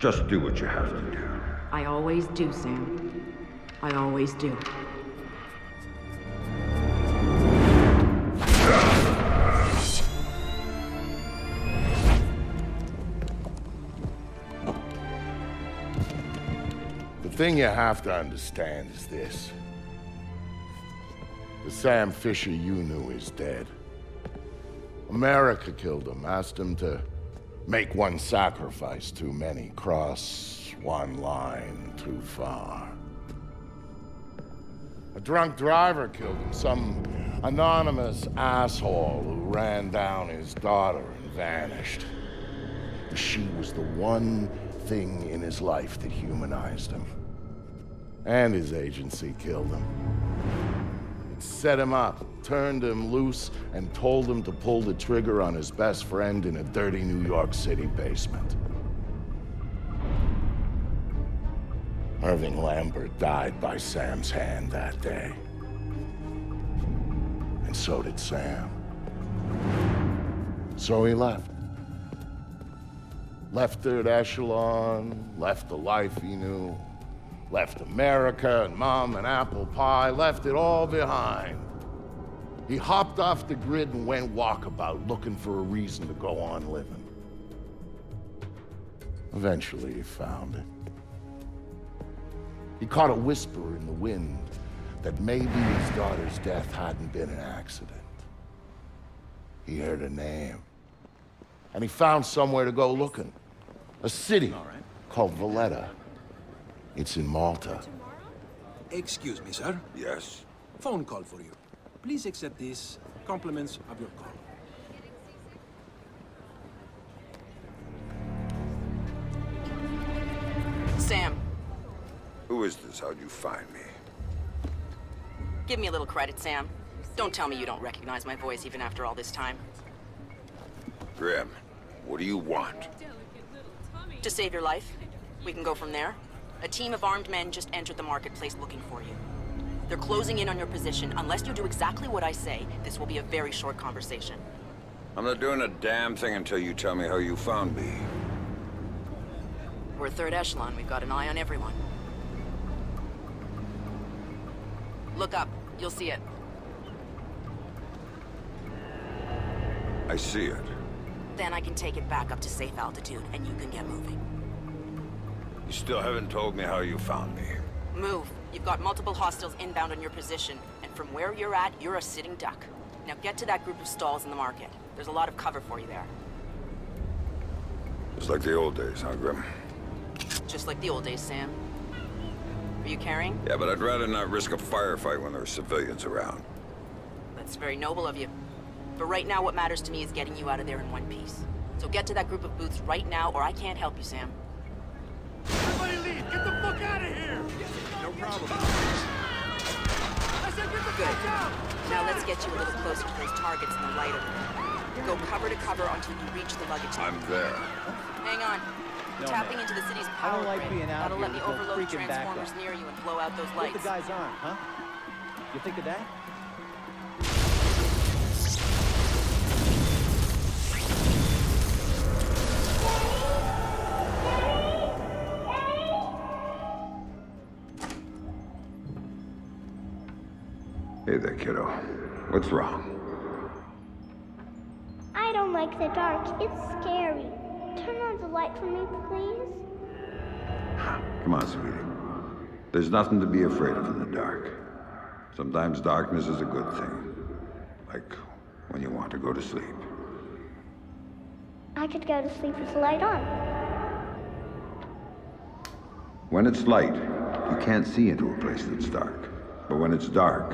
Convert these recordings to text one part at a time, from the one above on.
Just do what you have to do. I always do, Sam. I always do. The thing you have to understand is this. The Sam Fisher you knew is dead. America killed him, asked him to make one sacrifice too many, cross one line too far. A drunk driver killed him, some anonymous asshole who ran down his daughter and vanished. She was the one thing in his life that humanized him. And his agency killed him. It set him up, turned him loose, and told him to pull the trigger on his best friend in a dirty New York City basement. Irving Lambert died by Sam's hand that day. And so did Sam. So he left. Left Third Echelon, left the life he knew, left America and Mom and apple pie, left it all behind. He hopped off the grid and went walkabout, looking for a reason to go on living. Eventually, he found it. He caught a whisper in the wind that maybe his daughter's death hadn't been an accident. He heard a name. And he found somewhere to go looking. A city called Valletta. It's in Malta. Excuse me, sir. Yes? Phone call for you. Please accept these compliments of your call. Sam, Who is this? How'd you find me? give me a little credit, Sam. Don't tell me you don't recognize my voice even after all this time. Grim, what do you want? To save your life. We can go from there. A team of armed men just entered the marketplace looking for you. They're closing in on your position. Unless you do exactly what I say, this will be a very short conversation. I'm not doing a damn thing until you tell me how you found me. We're Third Echelon. We've got an eye on everyone. Look up. You'll see it. I see it. Then I can take it back up to safe altitude, and you can get moving. You still haven't told me how you found me. Move. You've got multiple hostiles inbound on your position, and from where you're at, you're a sitting duck. Now get to that group of stalls in the market. There's a lot of cover for you there. It's like the old days, huh, Grim? Just like the old days, Sam. Are you carrying? Yeah, but I'd rather not risk a firefight when there are civilians around. That's very noble of you. But right now, what matters to me is getting you out of there in one piece. So get to that group of booths right now, or I can't help you, Sam. Everybody leave! Get the fuck out of here! No problem. I said get the Good. fuck out! Now let's get you a little closer to those targets in the light over there. Go cover to cover until you reach the luggage. I'm there. Hang on. No, Tapping man. into the city's I power don't like grid. being out That'll here let me with no overload freaking transformers backup. near you and blow out those What lights. the guys on, huh? You think of that? Hey there, kiddo. What's wrong? I don't like the dark. It's scary. Turn on the light for me, please. Come on, sweetie. There's nothing to be afraid of in the dark. Sometimes darkness is a good thing. Like when you want to go to sleep. I could go to sleep with the light on. When it's light, you can't see into a place that's dark. But when it's dark,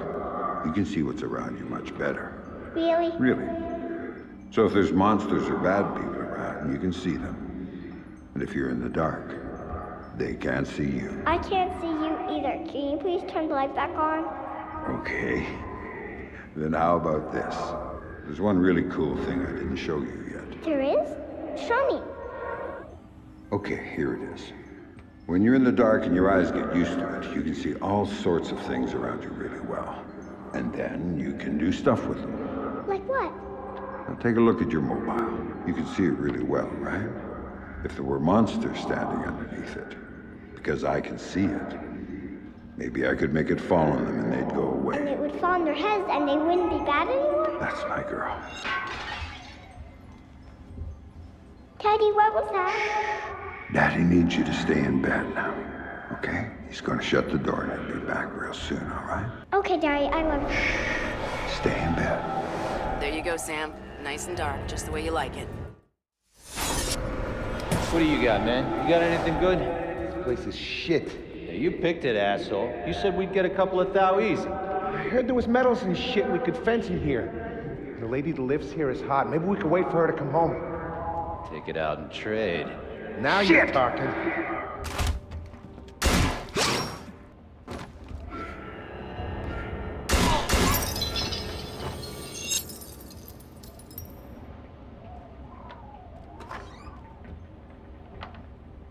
you can see what's around you much better. Really? Really. So if there's monsters or bad people around, you can see them. And if you're in the dark, they can't see you. I can't see you either. Can you please turn the light back on? Okay. Then how about this? There's one really cool thing I didn't show you yet. There is? Show me. Okay, here it is. When you're in the dark and your eyes get used to it, you can see all sorts of things around you really well. And then you can do stuff with them. Like what? Now take a look at your mobile. You can see it really well, right? if there were monsters standing underneath it. Because I can see it. Maybe I could make it fall on them and they'd go away. And it would fall on their heads and they wouldn't be bad anymore? That's my girl. Daddy, what was that? Daddy needs you to stay in bed now, okay? He's gonna shut the door and he'll be back real soon, all right? Okay, Daddy, I love you. Stay in bed. There you go, Sam. Nice and dark, just the way you like it. What do you got, man? You got anything good? This place is shit. Yeah, you picked it, asshole. You said we'd get a couple of thou easy. I heard there was metals and shit we could fence in here. The lady that lives here is hot. Maybe we could wait for her to come home. Take it out and trade. Now you're talking.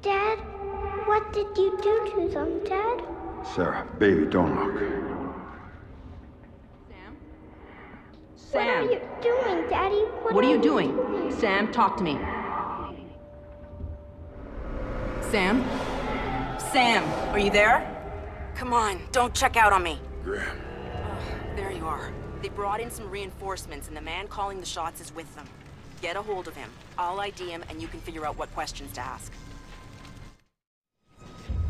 Dad, what did you do to them, Dad? Sarah, baby, don't look. What are you doing, Daddy? What are you doing? Sam, talk to me. Sam? Sam, are you there? Come on, don't check out on me. Graham. There you are. They brought in some reinforcements and the man calling the shots is with them. Get a hold of him. I'll ID him and you can figure out what questions to ask.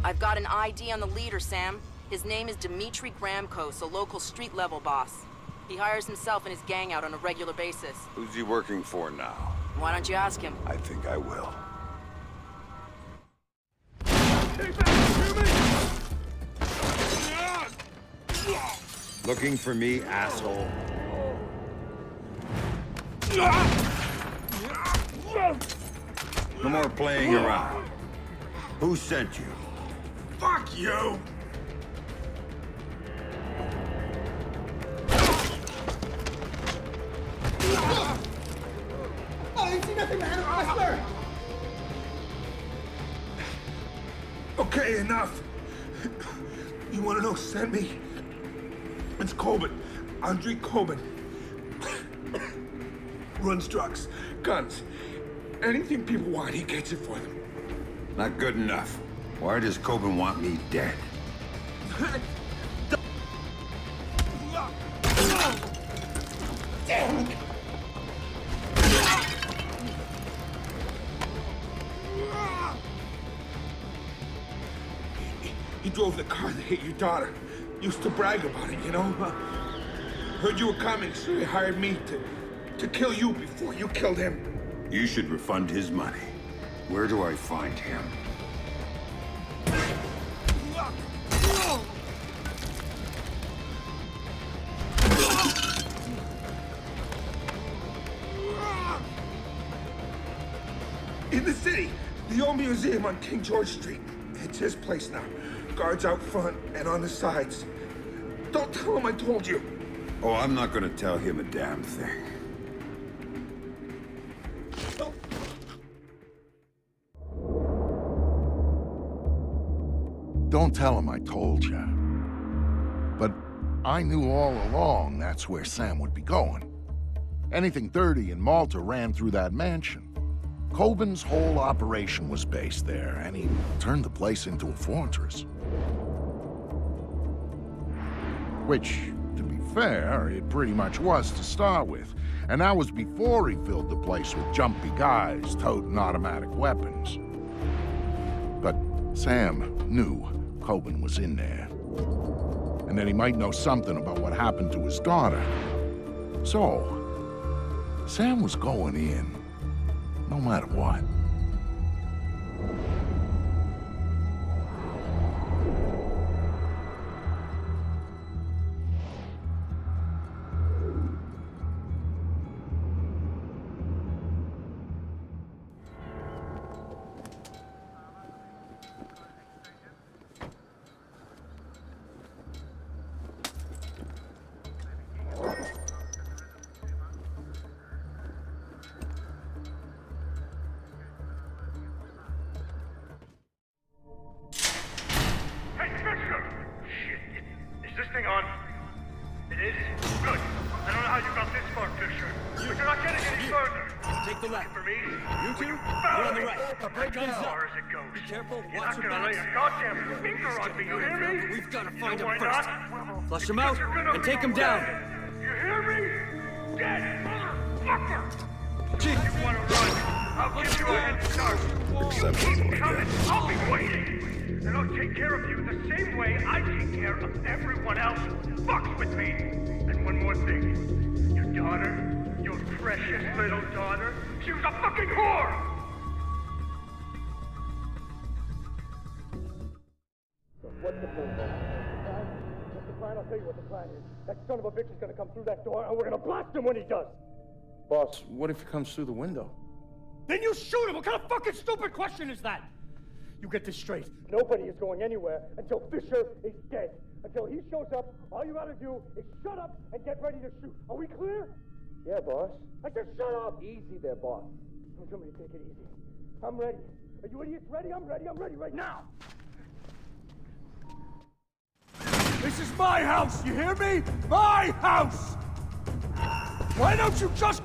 I've got an ID on the leader, Sam. His name is Dimitri Gramkos, a local street-level boss. He hires himself and his gang out on a regular basis. Who's he working for now? Why don't you ask him? I think I will. Looking for me, asshole? No more playing around. Who sent you? Fuck you! I didn't see nothing, man. I swear. Okay, enough. You wanna know who sent me? It's Coben. Andre Coben. Runs drugs, guns, anything people want, he gets it for them. Not good enough. Why does Coben want me dead? Damn it! He drove the car that hit your daughter. Used to brag about it, you know? Heard you were coming, so he hired me to kill you before you killed him. You should refund his money. Where do I find him? In the city, the old museum on King George Street. It's his place now. Guards out front and on the sides. Don't tell him I told you. Oh, I'm not gonna tell him a damn thing. Don't tell him I told you. But I knew all along that's where Sam would be going. Anything dirty in Malta ran through that mansion. Coben's whole operation was based there, and he turned the place into a fortress. Which, to be fair, it pretty much was to start with. And that was before he filled the place with jumpy guys toting automatic weapons. But Sam knew Coben was in there. And that he might know something about what happened to his daughter. So, Sam was going in, no matter what. You two, you're on the right. Break guns up. Be careful, watch your backs. You're not gonna lay a goddamn finger on me, you hear me? We've got to You find know him why first. not? Flush him out and take him down. You hear me? Dead motherfucker! Chief, You wanna run? I'll give you a head start. Acceptable, I Coming, guess. I'll be waiting. And I'll take care of you the same way I take care of everyone else who fucks with me. And one more thing. Your daughter, your precious little daughter, she was a fucking whore! What's the plan? What's the plan? I'll tell you what the plan is. That son of a bitch is gonna come through that door, and we're gonna blast him when he does. Boss, what if he comes through the window? Then you shoot him! What kind of fucking stupid question is that? You get this straight. Nobody is going anywhere until Fisher is dead. Until he shows up, all you gotta do is shut up and get ready to shoot. Are we clear? Yeah, boss. I said shut up! Easy there, boss. Somebody take it easy. I'm ready. Are you idiots ready? I'm ready. I'm ready right now. This is my house, you hear me? My house! Why don't you just...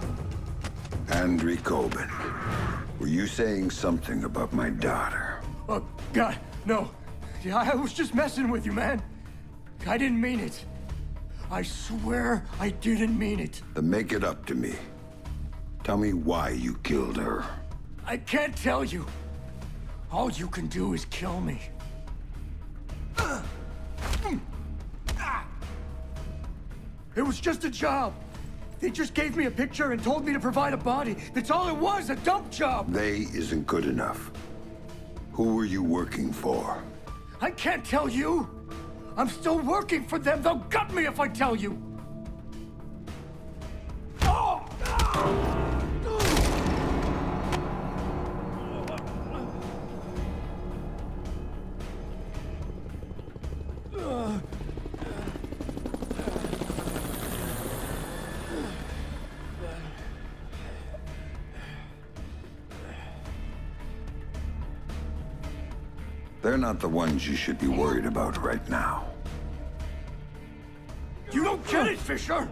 Andrew Coben, were you saying something about my daughter? Oh, God, no. Yeah, I was just messing with you, man. I didn't mean it. I swear I didn't mean it. Then make it up to me. Tell me why you killed her. I can't tell you. All you can do is kill me. It was just a job. They just gave me a picture and told me to provide a body. That's all it was, a dump job. They isn't good enough. Who were you working for? I can't tell you. I'm still working for them. They'll gut me if I tell you. Oh! They're not the ones you should be worried about right now. You don't get it, Fisher!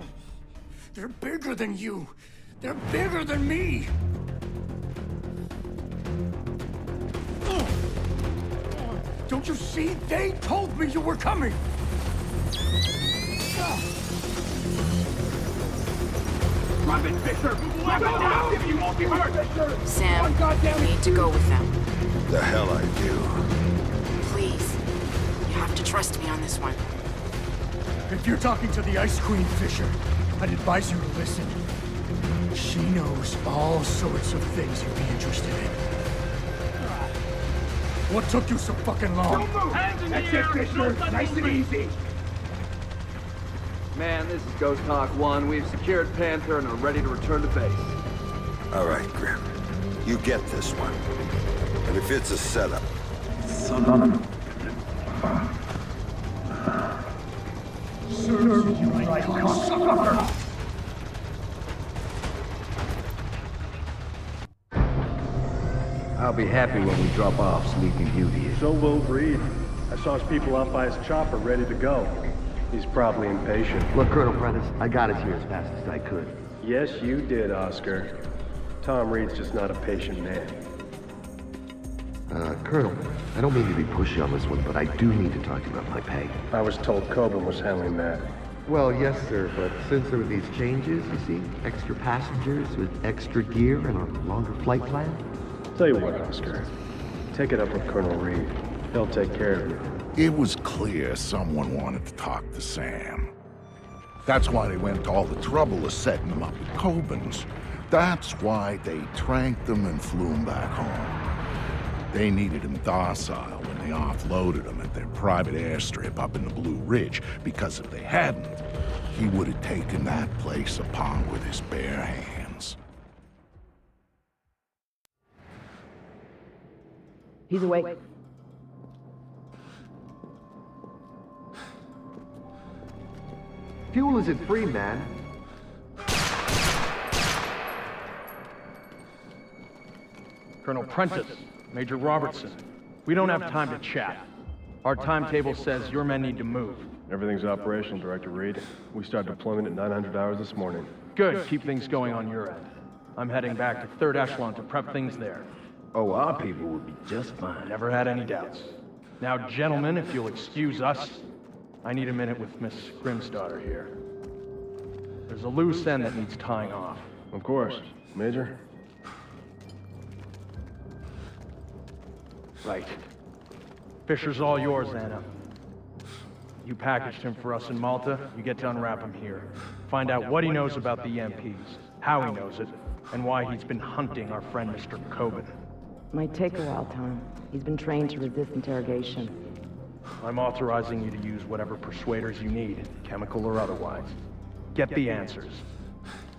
They're bigger than you. They're bigger than me. Don't you see? They told me you were coming. Grab it, Fisher! Grab it now! If you won't be hurt! Sam, you need to go with them. The hell I do. Please. You have to trust me on this one. If you're talking to the Ice Queen, Fisher, I'd advise you to listen. She knows all sorts of things you'd be interested in. What took you so fucking long? That's it, Fisher! Nice and easy! Man, this is Ghost Hawk 1. We've secured Panther and are ready to return to base. All right, Grim. You get this one. But if it's a setup... Serve you like a cocksucker! I'll be happy when we drop off Sleeping Beauty. So will Reed. I saw his people out by his chopper ready to go. He's probably impatient. Look, Colonel Prentice, I got us here as fast as I could. Yes, you did, Oscar. Tom Reed's just not a patient man. Colonel, I don't mean to be pushy on this one, but I do need to talk to you about my pay. I was told Coben was handling that. Well, yes, sir, but since there were these changes, you see, extra passengers with extra gear and a longer flight plan. Tell you what, Oscar. Take it up with Colonel Reed. He'll take care of you. It was clear someone wanted to talk to Sam. That's why they went to all the trouble of setting him up at Coben's. That's why they tranked him and flew him back home. They needed him docile when they offloaded him at their private airstrip up in the Blue Ridge, because if they hadn't, he would have taken that place upon with his bare hands. He's awake. Fuel isn't free, man. Colonel Prentice, Major Robertson, we don't have time to chat. Our timetable says your men need to move. Everything's operational, Director Reed. We start deployment at 900 hours this morning. Good, keep things going on your end. I'm heading back to Third Echelon to prep things there. Oh, our people would be just fine. Never had any doubts. Now, gentlemen, if you'll excuse us, I need a minute with Miss Grimm's daughter here. There's a loose end that needs tying off. Of course. Major? Right. Fisher's all yours, Anna. You packaged him for us in Malta, you get to unwrap him here. Find out what he knows about the EMPs, how he knows it, and why he's been hunting our friend Mr. Coben. Might take a while, Tom. He's been trained to resist interrogation. I'm authorizing you to use whatever persuaders you need, chemical or otherwise. Get the answers,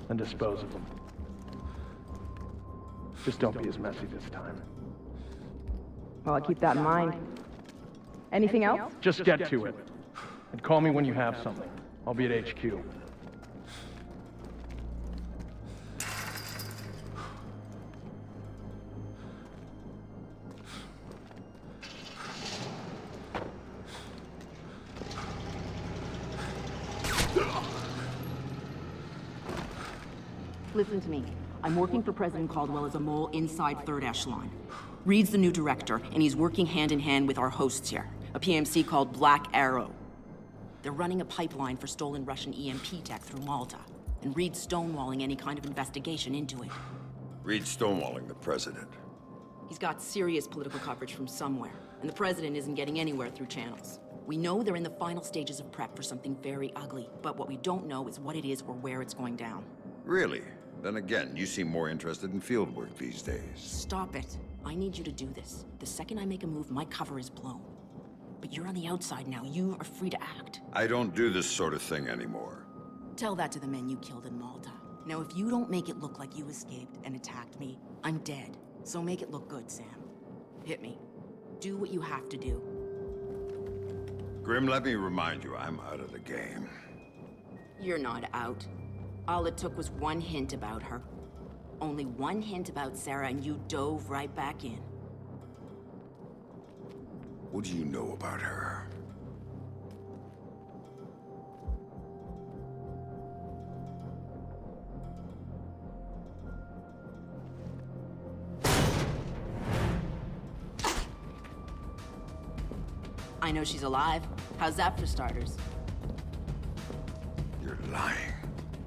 and dispose of them. Just don't be as messy this time. Well, I'll keep that in mind. Anything else? Just get to it. And call me when you have something. I'll be at HQ. Listen to me. I'm working for President Caldwell as a mole inside Third Echelon. Reed's the new director, and he's working hand in hand with our hosts here, a PMC called Black Arrow. They're running a pipeline for stolen Russian EMP tech through Malta, and Reed's stonewalling any kind of investigation into it. Reed's stonewalling the president. He's got serious political coverage from somewhere, and the president isn't getting anywhere through channels. We know they're in the final stages of prep for something very ugly, but what we don't know is what it is or where it's going down. Really? Then again, you seem more interested in field work these days. Stop it. I need you to do this. The second I make a move, my cover is blown. But you're on the outside now. You are free to act. I don't do this sort of thing anymore. Tell that to the men you killed in Malta. Now, if you don't make it look like you escaped and attacked me, I'm dead. So make it look good, Sam. Hit me. Do what you have to do. Grim, let me remind you, I'm out of the game. You're not out. All it took was one hint about her. Only one hint about Sarah, and you dove right back in. What do you know about her? I know she's alive. How's that for starters? You're lying.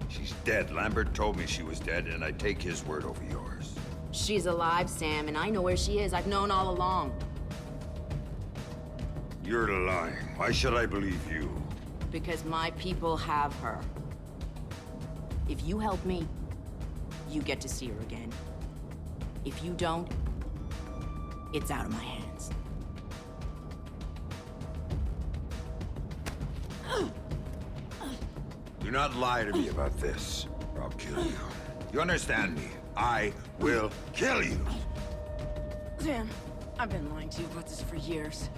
She's dead. Lambert told me she was dead, and I take his word over yours. She's alive, Sam, and I know where she is. I've known all along. You're lying. Why should I believe you? Because my people have her. If you help me, you get to see her again. If you don't, it's out of my hands. Do not lie to me about this, or I'll kill you. You understand me? I will kill you! Sam, I've been lying to you about this for years.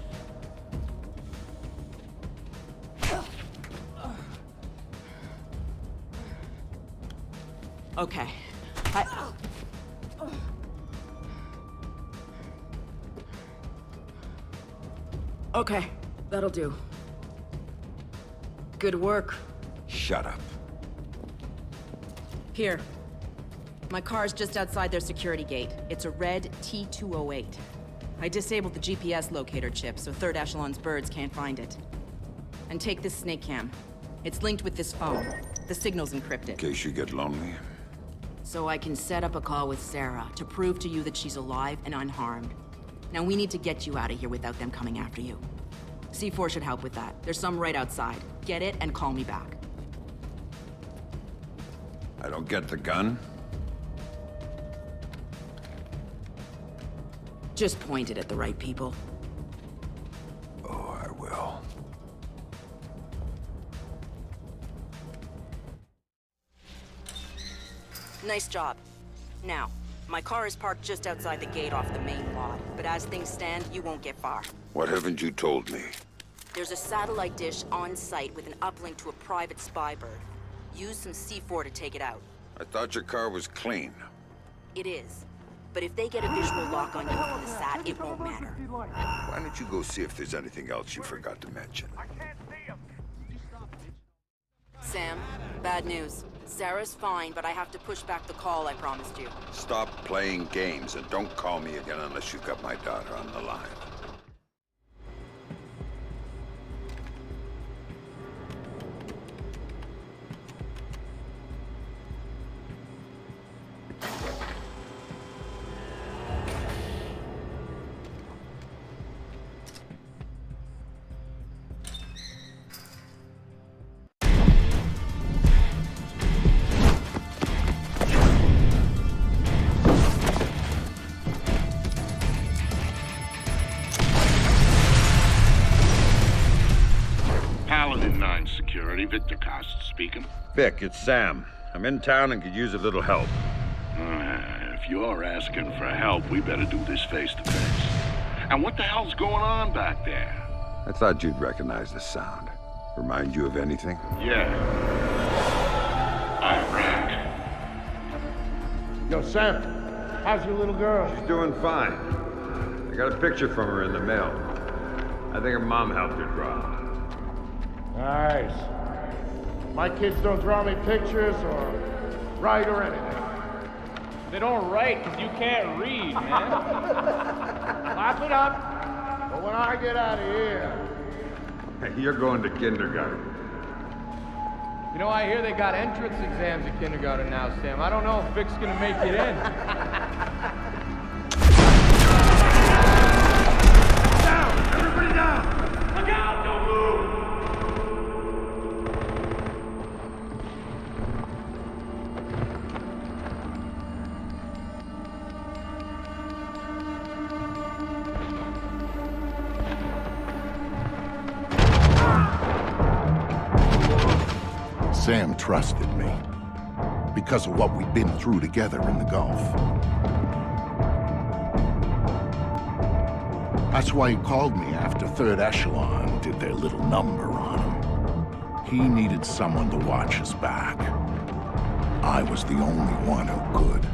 Okay. Okay, that'll do. Good work. Shut up. Here. My car's just outside their security gate. It's a red T208. I disabled the GPS locator chip, so Third Echelon's birds can't find it. And take this snake cam. It's linked with this phone. The signal's encrypted. In case you get lonely. So I can set up a call with Sarah to prove to you that she's alive and unharmed. Now we need to get you out of here without them coming after you. C4 should help with that. There's some right outside. Get it and call me back. I don't get the gun? Just point it at the right people. Oh, I will. Nice job. Now, my car is parked just outside the gate off the main lot, but as things stand, you won't get far. What haven't you told me? There's a satellite dish on site with an uplink to a private spy bird. Use some C4 to take it out. I thought your car was clean. It is. But if they get a visual lock on you from the sat, it won't matter. Why don't you go see if there's anything else you forgot to mention? Sam, bad news. Sarah's fine, but I have to push back the call I promised you. Stop playing games and don't call me again unless you've got my daughter on the line. Security, Victor Cost speaking. Vic, it's Sam. I'm in town and could use a little help. If you're asking for help, we better do this face to face. And what the hell's going on back there? I thought you'd recognize the sound. Remind you of anything? Yeah. Iraq. Yo, Sam, how's your little girl? She's doing fine. I got a picture from her in the mail. I think her mom helped her draw. Nice. My kids don't draw me pictures or write or anything. They don't write because you can't read, man. Clap it up. But when I get out of here... Hey, you're going to kindergarten. You know, I hear they got entrance exams at kindergarten now, Sam. I don't know if Vic's gonna make it in. Down! Everybody down! Look out! Don't move! Sam trusted me because of what we'd been through together in the Gulf. That's why he called me after Third Echelon did their little number on him. He needed someone to watch his back. I was the only one who could.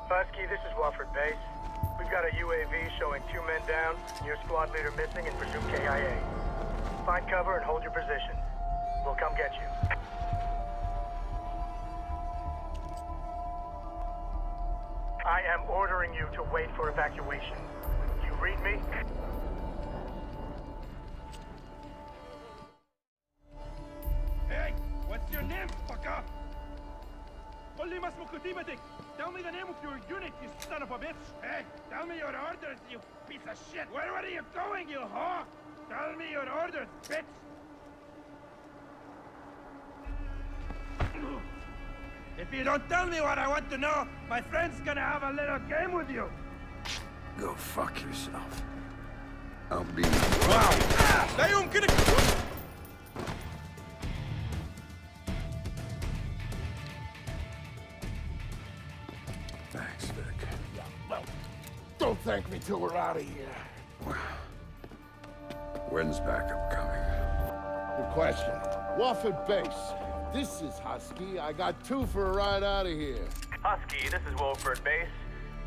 Husky, this is Wofford Base. We've got a UAV showing 2 men down, your squad leader missing and presumed KIA. Find cover and hold your position. We'll come get you. I am ordering you to wait for evacuation. You read me? Hey, what's your name, fucker? Only Masmukutimatik. Tell me the name of your unit, you son of a bitch! Hey, tell me your orders, you piece of shit! Where are you going, you whore? Tell me your orders, bitch! If you don't tell me what I want to know, my friend's gonna have a little game with you! Go fuck yourself. I'll be... Wow! لا يمكنك! Thanks, Vic. Yeah, well, don't thank me till we're out of here. When's backup coming? Good question. Wofford Base. This is Husky. I got 2 for a ride out of here. Husky, this is Wofford Base.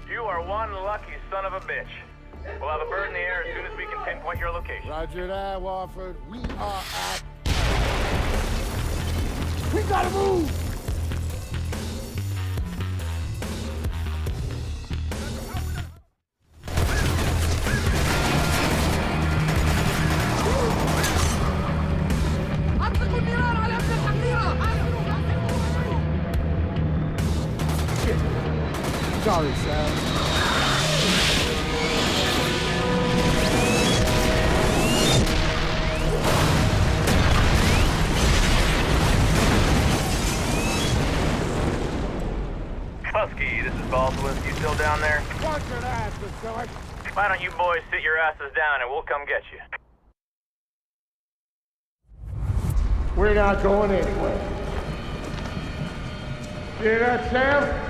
You are one lucky son of a bitch. We'll have a bird in the air as soon as we can pinpoint your location. Roger that, Wofford. We are at... We gotta move! Sorry, Sam. Husky, this is Baldwin. You still down there? Watch your ass, George. Why don't you boys sit your asses down and we'll come get you? We're not going anywhere. You hear that, Sam?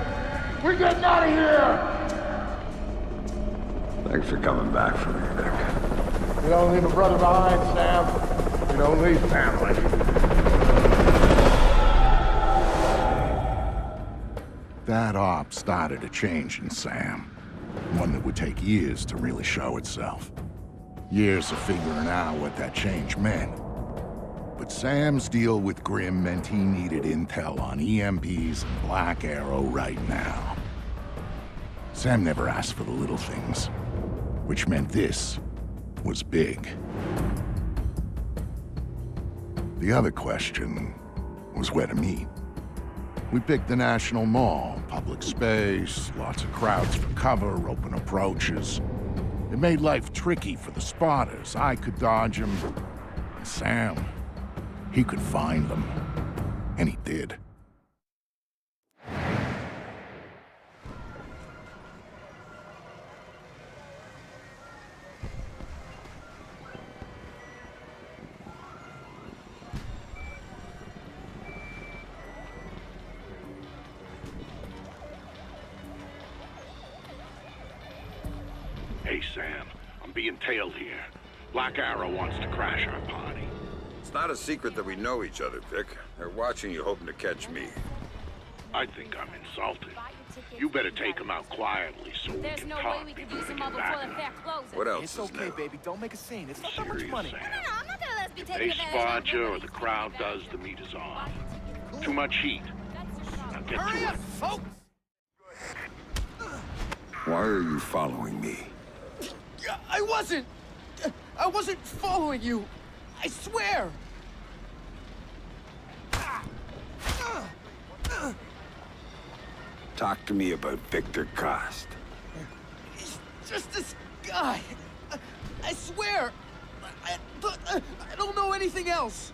We're getting out of here! Thanks for coming back for me, Vic. You don't leave a brother behind, Sam. You don't leave family. That op started a change in Sam. One that would take years to really show itself. Years of figuring out what that change meant. But Sam's deal with Grimm meant he needed intel on EMPs and Black Arrow right now. Sam never asked for the little things, which meant this was big. The other question was where to meet. We picked the National Mall, public space, lots of crowds for cover, open approaches. It made life tricky for the spotters. I could dodge them, and Sam, he could find them. And he did. Hey, Sam. I'm being tailed here. Black Arrow wants to crash our party. It's not a secret that we know each other, Vic. They're watching you, hoping to catch me. I think I'm insulted. You better take him out quietly so we can talk before we get back. What else It's is okay, new? baby. Don't make a scene. It's not that much money. Sam. I'm not gonna let us be If taken they advantage spot of. you or the crowd does, the meat is on. Too much heat. Now get to it. folks! Why are you following me? I wasn't following you. I swear. Talk to me about Victor Cost. He's just this guy. I swear. I don't know anything else.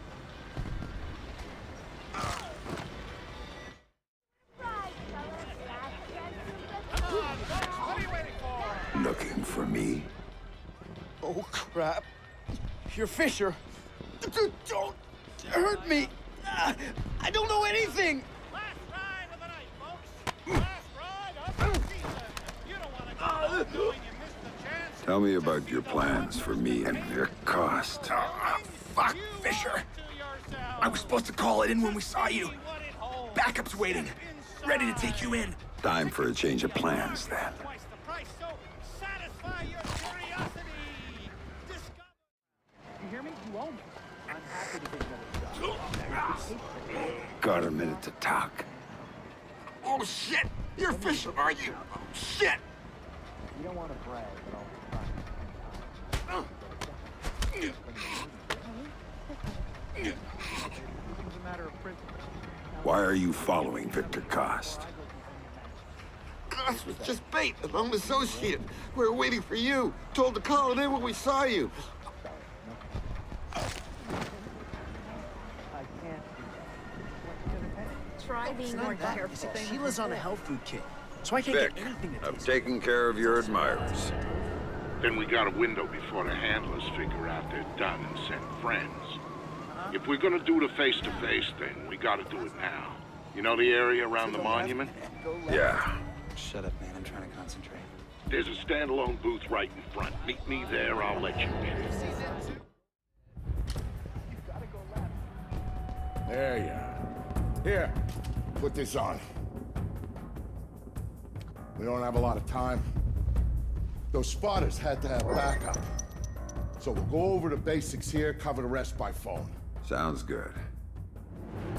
Looking for me? Oh, crap. You're Fisher. Dude, don't hurt me. I don't know anything. Tell me about your plans for me and Vic Cost. Fuck, Fisher. I was supposed to call it in when we saw you. Backup's waiting. Ready to take you in. Time for a change of plans, then. You hear me? You own me. I'm happy to take another shot. Got a minute to talk. Oh, shit! You're Fisher, are you? Oh, shit! You don't want to brag, but I'll Why are you following Victor Cost? Cost was just bait, a lone associate. We were waiting for you. Told to call it in when we saw you. Try being more careful. Sheila's on a health food kit, so I can't Vic, get anything to I'm taste. taking care of your admirers. Then we got a window before the handlers figure out they're done and send friends. If we're gonna do the face-to-face thing, we gotta do it now. You know the area around the monument? Yeah. Shut up, man. I'm trying to concentrate. There's a standalone booth right in front. Meet me there, I'll let you in. There you are. Here, put this on. We don't have a lot of time. Those spotters had to have backup. So we'll go over the basics here, cover the rest by phone. Sounds good.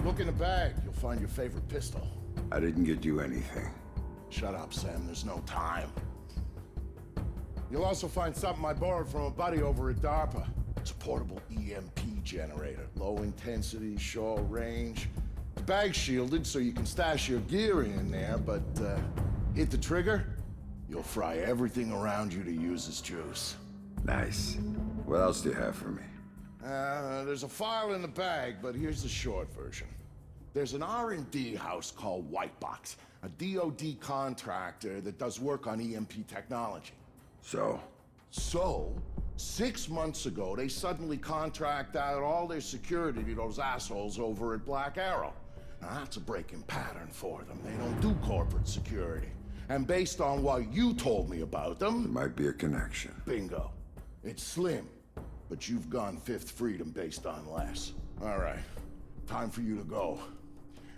Look in the bag, you'll find your favorite pistol. I didn't get you anything. Shut up, Sam, there's no time. You'll also find something I borrowed from a buddy over at DARPA. It's a portable EMP generator. Low intensity, short range. The bag's shielded so you can stash your gear in there, but hit the trigger, you'll fry everything around you to use as juice. Nice. What else do you have for me? There's a file in the bag, but here's the short version. There's an R&D house called Whitebox, a DoD contractor that does work on EMP technology. So, 6 months ago, they suddenly contract out all their security to those assholes over at Black Arrow. Now, that's a breaking pattern for them. They don't do corporate security. And based on what you told me about them... there might be a connection. Bingo. It's slim, but you've gone Fifth Freedom based on less. All right, time for you to go.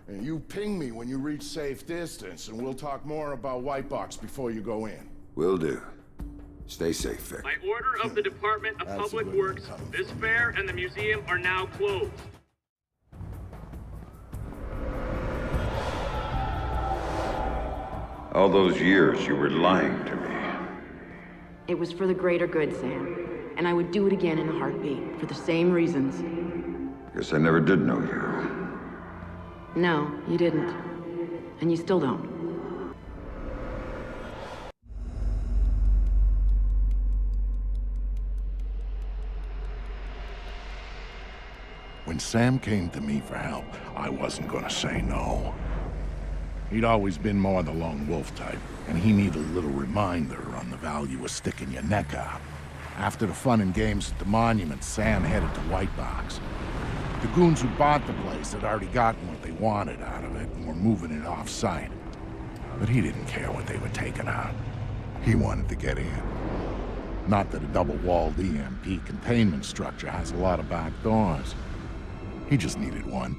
And you ping me when you reach safe distance, and we'll talk more about White Box before you go in. Will do. Stay safe, Vic. By order of the Department of That's Public a good one Works, coming this from fair and the museum are now closed. All those years you were lying to me. It was for the greater good, Sam. And I would do it again in a heartbeat, for the same reasons. Guess I never did know you. No, you didn't. And you still don't. When Sam came to me for help, I wasn't gonna say no. He'd always been more the lone wolf type, and he needed a little reminder on the value of sticking your neck out. After the fun and games at the monument, Sam headed to White Box. The goons who bought the place had already gotten what they wanted out of it and were moving it off-site. But he didn't care what they were taking out. He wanted to get in. Not that a double-walled EMP containment structure has a lot of back doors. He just needed one.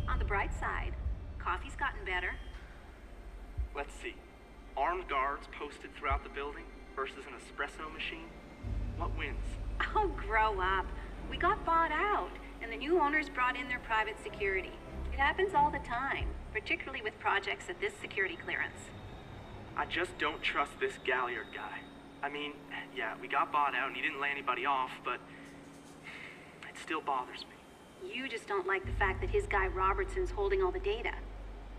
On the bright side, coffee's gotten better. Let's see. Armed guards posted throughout the building versus an espresso machine. What wins? Oh, grow up. We got bought out, and the new owners brought in their private security. It happens all the time, particularly with projects at this security clearance. I just don't trust this Galliard guy. I mean, yeah, we got bought out and he didn't lay anybody off, but it still bothers me. You just don't like the fact that his guy Robertson's holding all the data.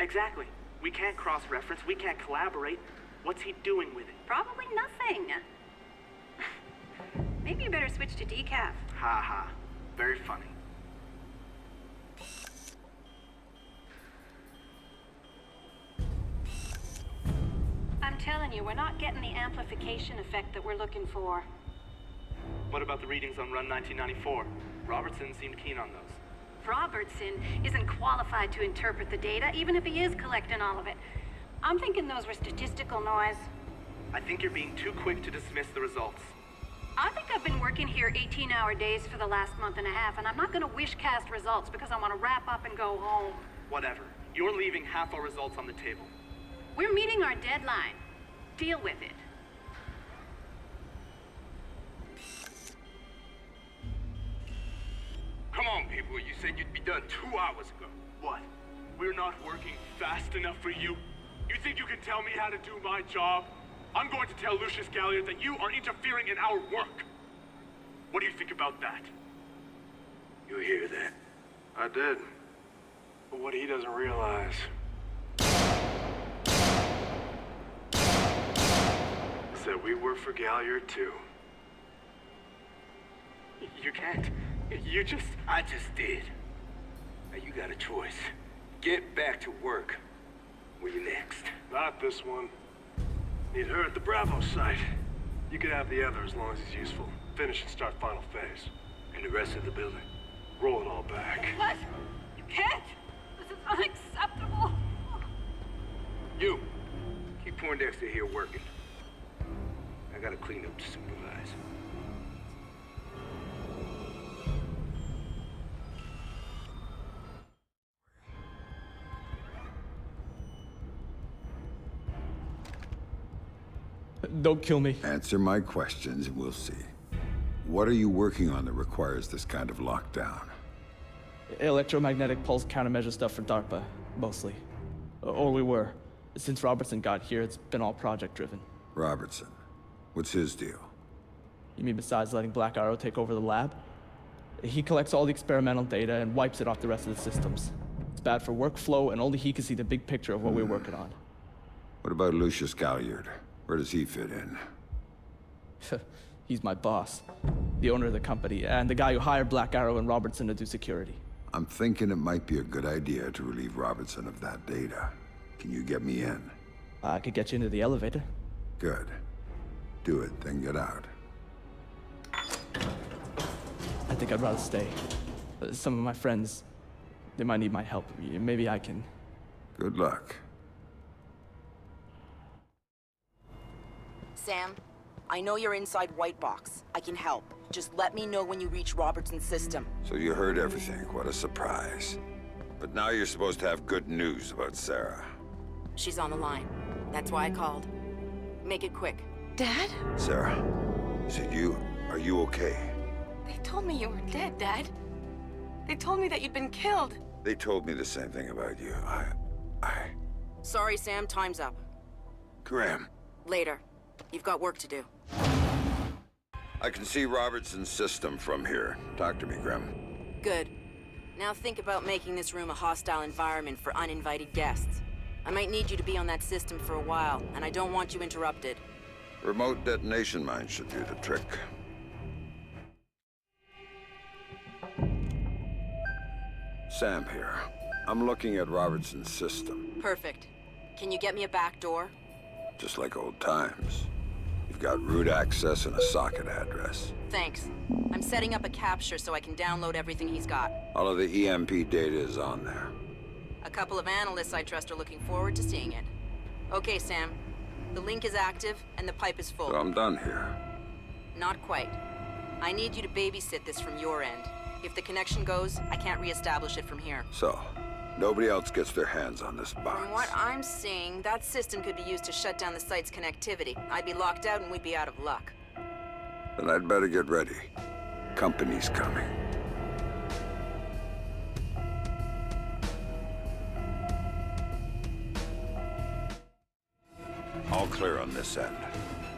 Exactly. We can't cross-reference, we can't collaborate. What's he doing with it? Probably nothing. Maybe you better switch to decaf. Ha ha. Very funny. I'm telling you, we're not getting the amplification effect that we're looking for. What about the readings on Run 1994? Robertson seemed keen on those. Robertson isn't qualified to interpret the data, even if he is collecting all of it. I'm thinking those were statistical noise. I think you're being too quick to dismiss the results. I think I've been working here 18-hour days for the last month and a half, and I'm not gonna wish-cast results because I want to wrap up and go home. Whatever. You're leaving half our results on the table. We're meeting our deadline. Deal with it. Come on, people. You said you'd be done 2 hours ago. What? We're not working fast enough for you? You think you can tell me how to do my job? I'm going to tell Lucius Galliard that you are interfering in our work. What do you think about that? You hear that? I did. But what he doesn't realize... is that we work for Galliard, too. You can't. You just... I just did. Now you got a choice. Get back to work. Where you next? Not this one. Need her at the Bravo site. You can have the other as long as he's useful. Finish and start final phase. And the rest of the building? Roll it all back. What? You can't! This is unacceptable! You! Keep Poindexter here working. I gotta clean up to supervise. Don't kill me. Answer my questions and we'll see. What are you working on that requires this kind of lockdown? Electromagnetic pulse countermeasure stuff for DARPA, mostly. Or we were. Since Robertson got here, it's been all project-driven. Robertson. What's his deal? You mean besides letting Black Arrow take over the lab? He collects all the experimental data and wipes it off the rest of the systems. It's bad for workflow, and only he can see the big picture of what we're working on. What about Lucius Galliard? Where does he fit in? He's my boss, the owner of the company, and the guy who hired Black Arrow and Robertson to do security. I'm thinking it might be a good idea to relieve Robertson of that data. Can you get me in? I could get you into the elevator. Good. Do it, then get out. I think I'd rather stay. Some of my friends, they might need my help. Maybe I can... Good luck. Sam, I know you're inside White Box. I can help. Just let me know when you reach Robertson's system. So you heard everything. What a surprise. But now you're supposed to have good news about Sarah. She's on the line. That's why I called. Make it quick. Dad? Sarah, is it you? Are you okay? They told me you were dead, Dad. They told me that you'd been killed. They told me the same thing about you. Sorry, Sam. Time's up. Graham. Later. You've got work to do. I can see Robertson's system from here. Talk to me, Graham. Good. Now think about making this room a hostile environment for uninvited guests. I might need you to be on that system for a while, and I don't want you interrupted. Remote detonation mine should do the trick. Sam here. I'm looking at Robertson's system. Perfect. Can you get me a back door? Just like old times. You've got root access and a socket address. Thanks. I'm setting up a capture so I can download everything he's got. All of the EMP data is on there. A couple of analysts I trust are looking forward to seeing it. Okay, Sam. The link is active and the pipe is full. So I'm done here. Not quite. I need you to babysit this from your end. If the connection goes, I can't reestablish it from here. So, nobody else gets their hands on this box. From what I'm seeing, that system could be used to shut down the site's connectivity. I'd be locked out and we'd be out of luck. Then I'd better get ready. Company's coming. All clear on this end.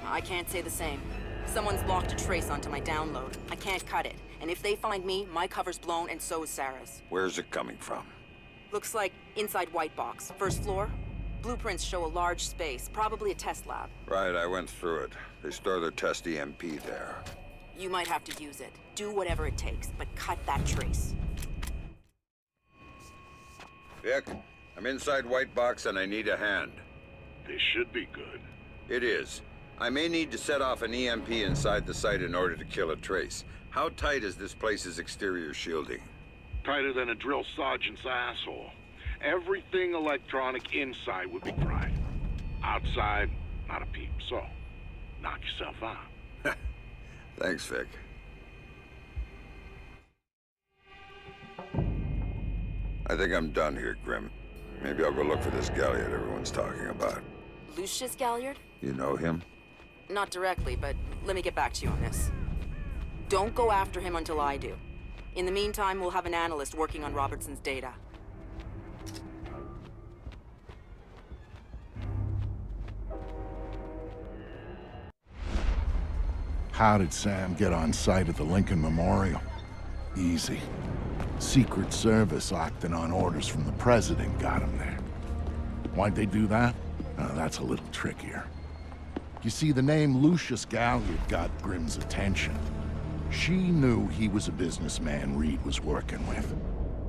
I can't say the same. Someone's locked a trace onto my download. I can't cut it. And if they find me, my cover's blown and so is Sarah's. Where's it coming from? Looks like inside White Box, first floor. Blueprints show a large space, probably a test lab. Right, I went through it. They store their test EMP there. You might have to use it. Do whatever it takes, but cut that trace. Vic, I'm inside White Box and I need a hand. This should be good. It is. I may need to set off an EMP inside the site in order to kill a trace. How tight is this place's exterior shielding? Tighter than a drill sergeant's asshole. Everything electronic inside would be fried. Outside, not a peep. So, knock yourself out. Thanks, Vic. I think I'm done here, Grim. Maybe I'll go look for this Galliard everyone's talking about. Lucius Galliard? You know him? Not directly, but let me get back to you on this. Don't go after him until I do. In the meantime, we'll have an analyst working on Robertson's data. How did Sam get on site at the Lincoln Memorial? Easy. Secret Service acting on orders from the President got him there. Why'd they do that? That's a little trickier. You see, the name Lucius Galliard got Grimm's attention. She knew he was a businessman Reed was working with.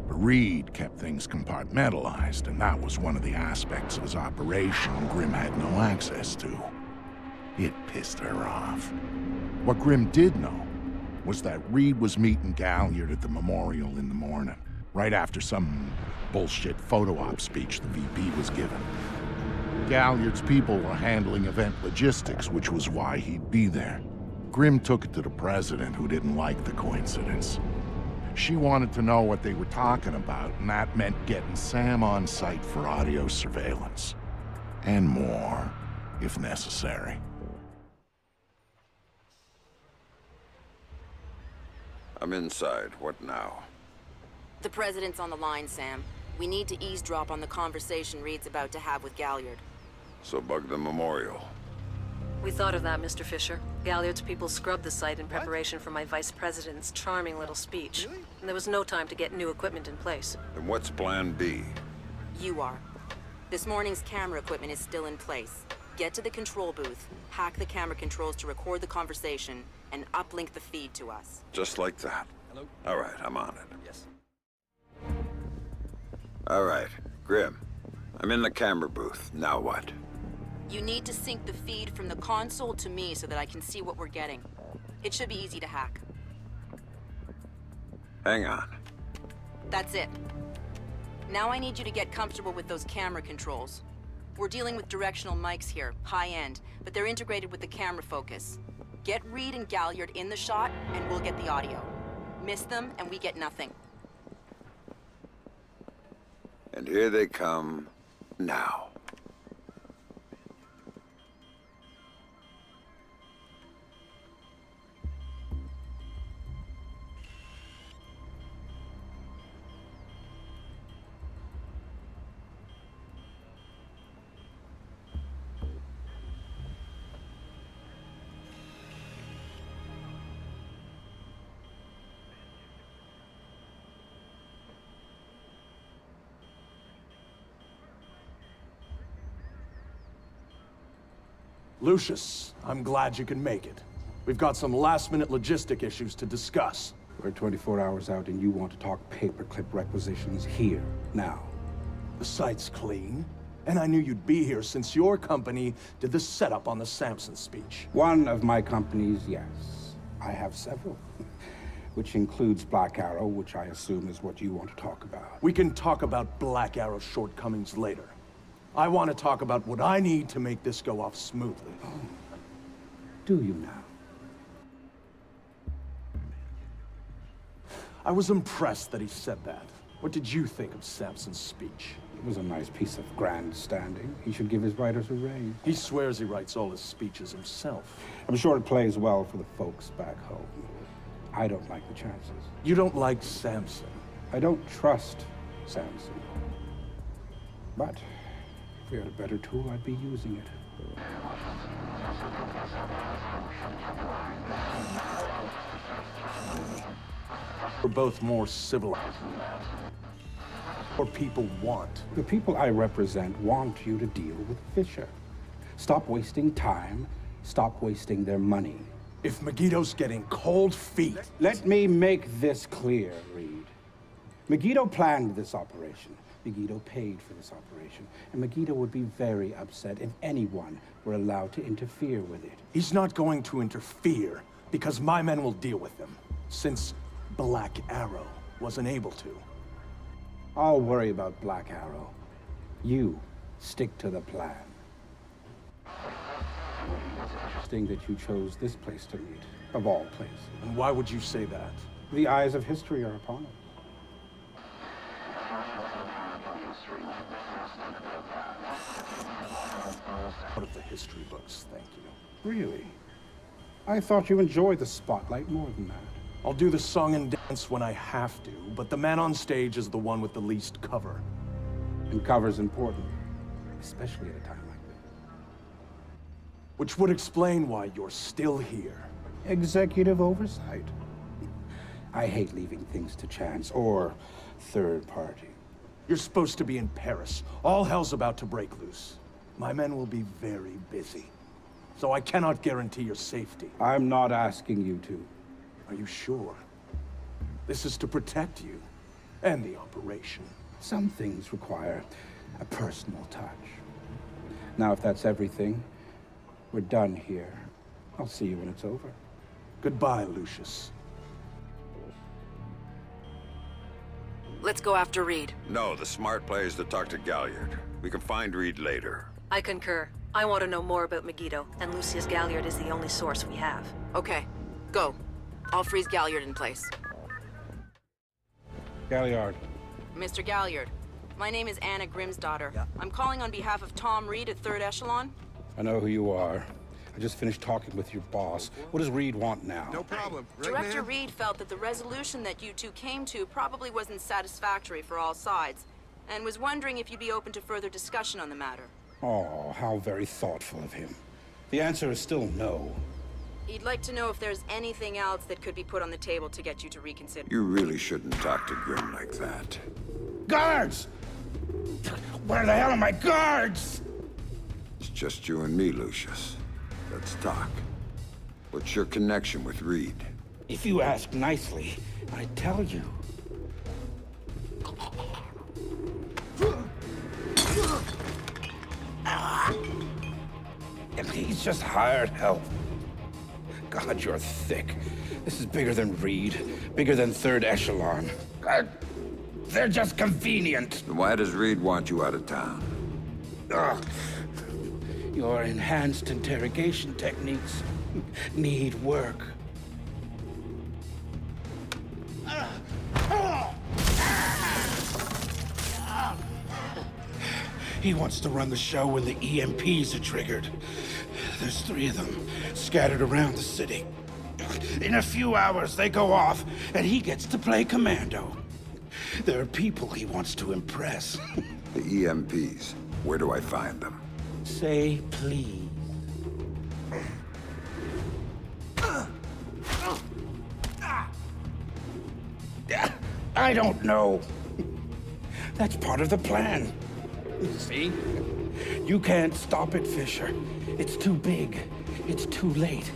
But Reed kept things compartmentalized, and that was one of the aspects of his operation Grimm had no access to. It pissed her off. What Grimm did know was that Reed was meeting Galliard at the memorial in the morning, right after some bullshit photo op speech the VP was giving. Galliard's people were handling event logistics, which was why he'd be there. Grimm took it to the President, who didn't like the coincidence. She wanted to know what they were talking about, and that meant getting Sam on site for audio surveillance. And more, if necessary. I'm inside. What now? The President's on the line, Sam. We need to eavesdrop on the conversation Reed's about to have with Galliard. So bug the memorial. We thought of that, Mr. Fisher. Galliard's people scrubbed the site in preparation for my vice president's charming little speech. Really? And there was no time to get new equipment in place. Then what's plan B? You are. This morning's camera equipment is still in place. Get to the control booth, hack the camera controls to record the conversation, and uplink the feed to us. Just like that? Hello? All right, I'm on it. Yes. All right, Grim. I'm in the camera booth. Now what? You need to sync the feed from the console to me so that I can see what we're getting. It should be easy to hack. Hang on. That's it. Now I need you to get comfortable with those camera controls. We're dealing with directional mics here, high-end, but they're integrated with the camera focus. Get Reed and Galliard in the shot, and we'll get the audio. Miss them, and we get nothing. And here they come now. Lucius, I'm glad you can make it. We've got some last-minute logistic issues to discuss. We're 24 hours out and you want to talk paperclip requisitions here, now. The site's clean, and I knew you'd be here since your company did the setup on the Samson speech. One of my companies, yes. I have several. Which includes Black Arrow, which I assume is what you want to talk about. We can talk about Black Arrow's shortcomings later. I want to talk about what I need to make this go off smoothly. Oh. Do you now? I was impressed that he said that. What did you think of Samson's speech? It was a nice piece of grandstanding. He should give his writers a raise. He swears he writes all his speeches himself. I'm sure it plays well for the folks back home. I don't like the chances. You don't like Samson? I don't trust Samson. But if we had a better tool, I'd be using it. We're both more civilized. Or people want. The people I represent want you to deal with Fisher. Stop wasting time. Stop wasting their money. If Megiddo's getting cold feet... Let me make this clear, Reed. Megiddo planned this operation. Megiddo paid for this operation. And Megiddo would be very upset if anyone were allowed to interfere with it. He's not going to interfere, because my men will deal with him. Since Black Arrow wasn't able to. I'll worry about Black Arrow. You stick to the plan. Interesting that you chose this place to meet, of all places. And why would you say that? The eyes of history are upon us. Out of the history books, thank you. Really? I thought you enjoyed the spotlight more than that. I'll do the song and dance when I have to, but the man on stage is the one with the least cover. And cover's important, especially at a time like this. Which would explain why you're still here. Executive oversight. I hate leaving things to chance or third party. You're supposed to be in Paris. All hell's about to break loose. My men will be very busy, so I cannot guarantee your safety. I'm not asking you to. Are you sure? This is to protect you and the operation. Some things require a personal touch. Now, if that's everything, we're done here. I'll see you when it's over. Goodbye, Lucius. Let's go after Reed. No, the smart play is to talk to Galliard. We can find Reed later. I concur. I want to know more about Megiddo, and Lucius Galliard is the only source we have. Okay, go. I'll freeze Galliard in place. Galliard. Mr. Galliard, my name is Anna Grimm's daughter. Yeah. I'm calling on behalf of Tom Reed at Third Echelon. I know who you are. I just finished talking with your boss. What does Reed want now? No problem. Right, Director man? Reed felt that the resolution that you two came to probably wasn't satisfactory for all sides, and was wondering if you'd be open to further discussion on the matter. Oh, how very thoughtful of him. The answer is still no. He'd like to know if there's anything else that could be put on the table to get you to reconsider. You really shouldn't talk to Grimm like that. Guards! Where the hell are my guards? It's just you and me, Lucius. Let's talk. What's your connection with Reed? If you ask nicely, I'd tell you. He's just hired help. God, you're thick. This is bigger than Reed, bigger than Third Echelon. They're just convenient. Why does Reed want you out of town? Ugh. Your enhanced interrogation techniques need work. He wants to run the show when the EMPs are triggered. There's 3 of them scattered around the city. In a few hours, they go off, and he gets to play commando. There are people he wants to impress. The EMPs. Where do I find them? Say please. I don't know. That's part of the plan. See? You can't stop it, Fisher. It's too big. It's too late.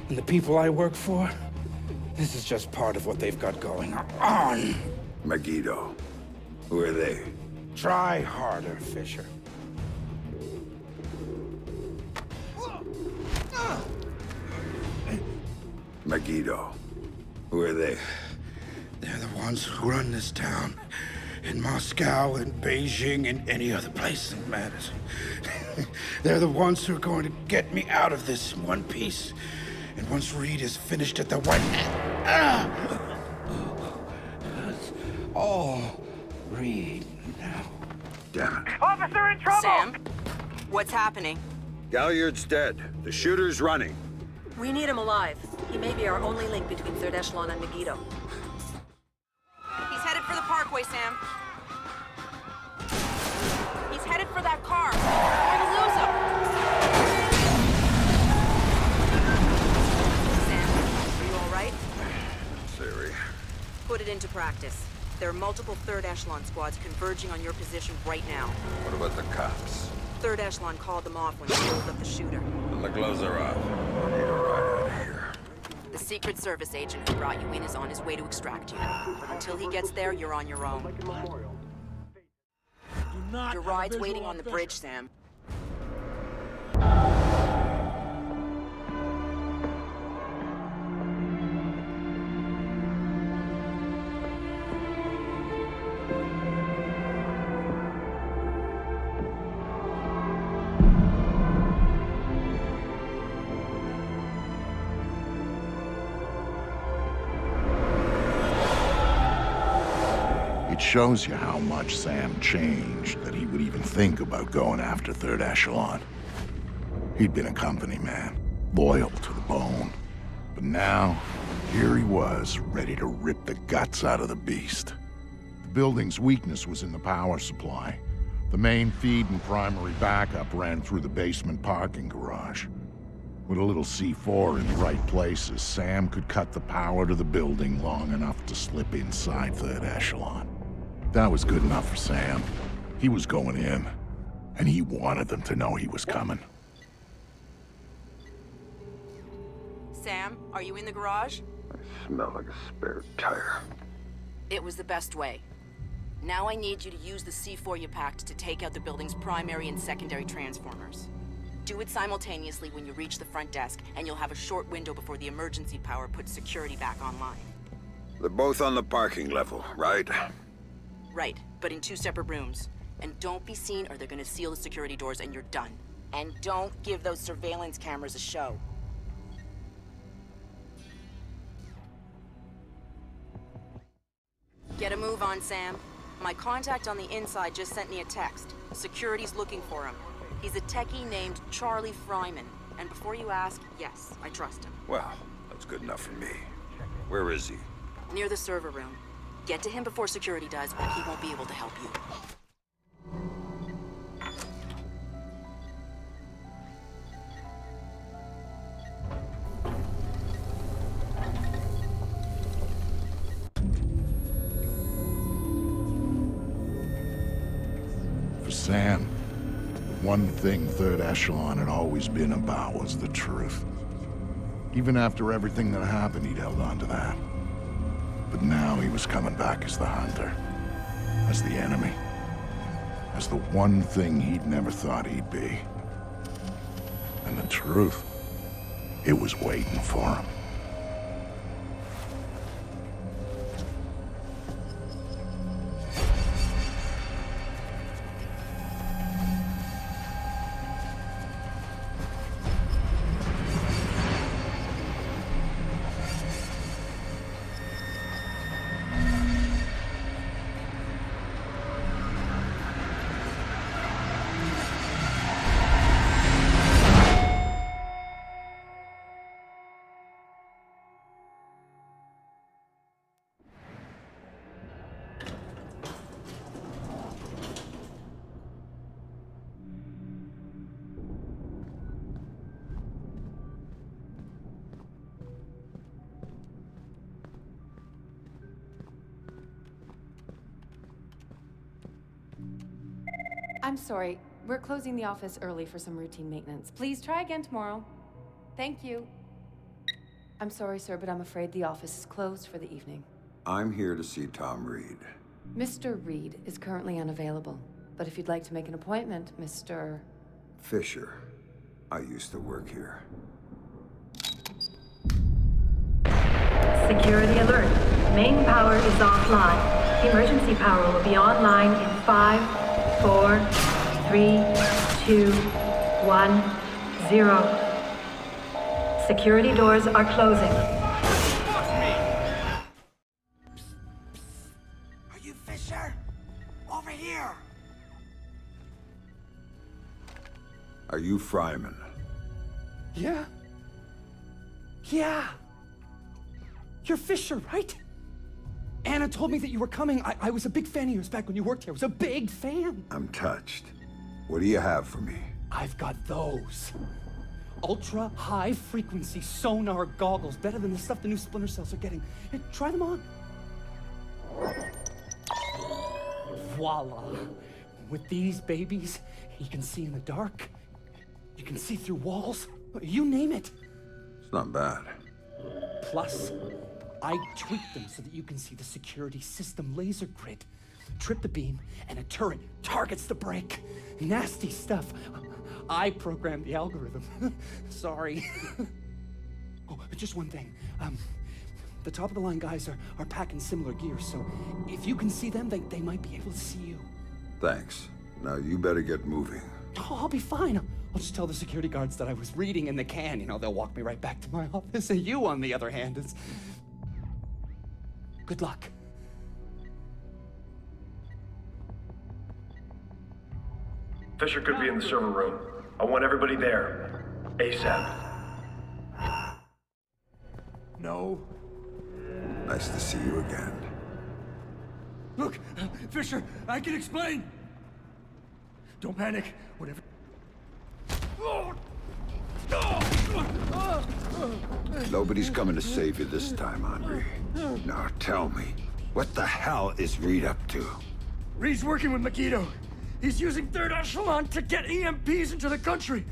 And the people I work for, this is just part of what they've got going on. Megiddo. Who are they? Try harder, Fisher. Megiddo. Who are they? They're the ones who run this town. In Moscow and Beijing and any other place that matters. They're the ones who are going to get me out of this in one piece. And once Reed is finished at the White... It's all Reed now. Damn it. Officer in trouble! Sam, what's happening? Galliard's dead. The shooter's running. We need him alive. He may be our only link between Third Echelon and Megiddo. He's headed for the parkway, Sam. He's headed for that car. We're gonna lose him. Sam, are you all right? Siri. Put it into practice. There are multiple Third Echelon squads converging on your position right now. What about the cops? Third Echelon called them off when they rolled up the shooter. And the gloves are off. I need a ride out of here. The Secret Service agent who brought you in is on his way to extract you. But until he gets there, you're on your own. Your ride's waiting on the bridge, Sam. It shows you how much Sam changed that he would even think about going after Third Echelon. He'd been a company man, loyal to the bone. But now, here he was, ready to rip the guts out of the beast. The building's weakness was in the power supply. The main feed and primary backup ran through the basement parking garage. With a little C4 in the right places, Sam could cut the power to the building long enough to slip inside Third Echelon. That was good enough for Sam. He was going in, and he wanted them to know he was coming. Sam, are you in the garage? I smell like a spare tire. It was the best way. Now I need you to use the C4 you packed to take out the building's primary and secondary transformers. Do it simultaneously when you reach the front desk, and you'll have a short window before the emergency power puts security back online. They're both on the parking level, right? Right, but in 2 separate rooms. And don't be seen or they're gonna seal the security doors and you're done. And don't give those surveillance cameras a show. Get a move on, Sam. My contact on the inside just sent me a text. Security's looking for him. He's a techie named Charlie Fryman. And before you ask, yes, I trust him. Well, that's good enough for me. Where is he? Near the server room. Get to him before security does, or he won't be able to help you. For Sam, one thing Third Echelon had always been about was the truth. Even after everything that happened, he'd held on to that. But now he was coming back as the hunter, as the enemy, as the one thing he'd never thought he'd be. And the truth, it was waiting for him. I'm sorry. We're closing the office early for some routine maintenance. Please try again tomorrow. Thank you. I'm sorry, sir, but I'm afraid the office is closed for the evening. I'm here to see Tom Reed. Mr. Reed is currently unavailable, but if you'd like to make an appointment, Mr. Fisher. I used to work here. Security alert. Main power is offline. Emergency power will be online in 5, 4, 3, 2, 1, 0. Security doors are closing. Are you Fisher? Over here! Are you Fryman? Yeah? Yeah! You're Fisher, right? Anna told me that you were coming. I was a big fan of yours back when you worked here. I was a big fan. I'm touched. What do you have for me? I've got those. Ultra high frequency sonar goggles. Better than the stuff the new Splinter cells are getting. Hey, try them on. Voila. With these babies, you can see in the dark. You can see through walls. You name it. It's not bad. Plus, I tweaked them so that you can see the security system laser grid. Trip the beam, and a turret targets the brake. Nasty stuff. I programmed the algorithm. Sorry. Oh, just one thing. The top-of-the-line guys are packing similar gear, so if you can see them, they might be able to see you. Thanks. Now you better get moving. Oh, I'll be fine. I'll just tell the security guards that I was reading in the can. You know, they'll walk me right back to my office. And you, on the other hand, is... Good luck. Fisher could be in the server room. I want everybody there. ASAP. No. Nice to see you again. Look, Fisher, I can explain. Don't panic. Whatever. Nobody's coming to save you this time, Henry. Now tell me, what the hell is Reed up to? Reed's working with Megiddo. He's using Third Echelon to get EMPs into the country.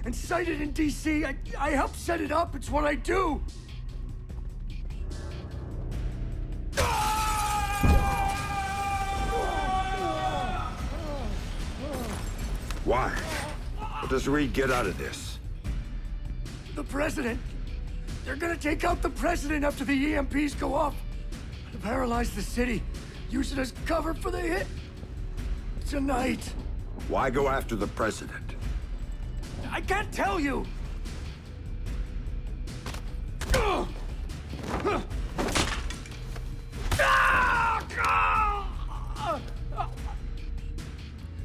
And sited in DC, I help set it up. It's what I do. Why? What does Reed get out of this? The president. They're gonna take out the president after the EMPs go off. Paralyze the city. Use it as cover for the hit. Tonight. Why go after the president? I can't tell you.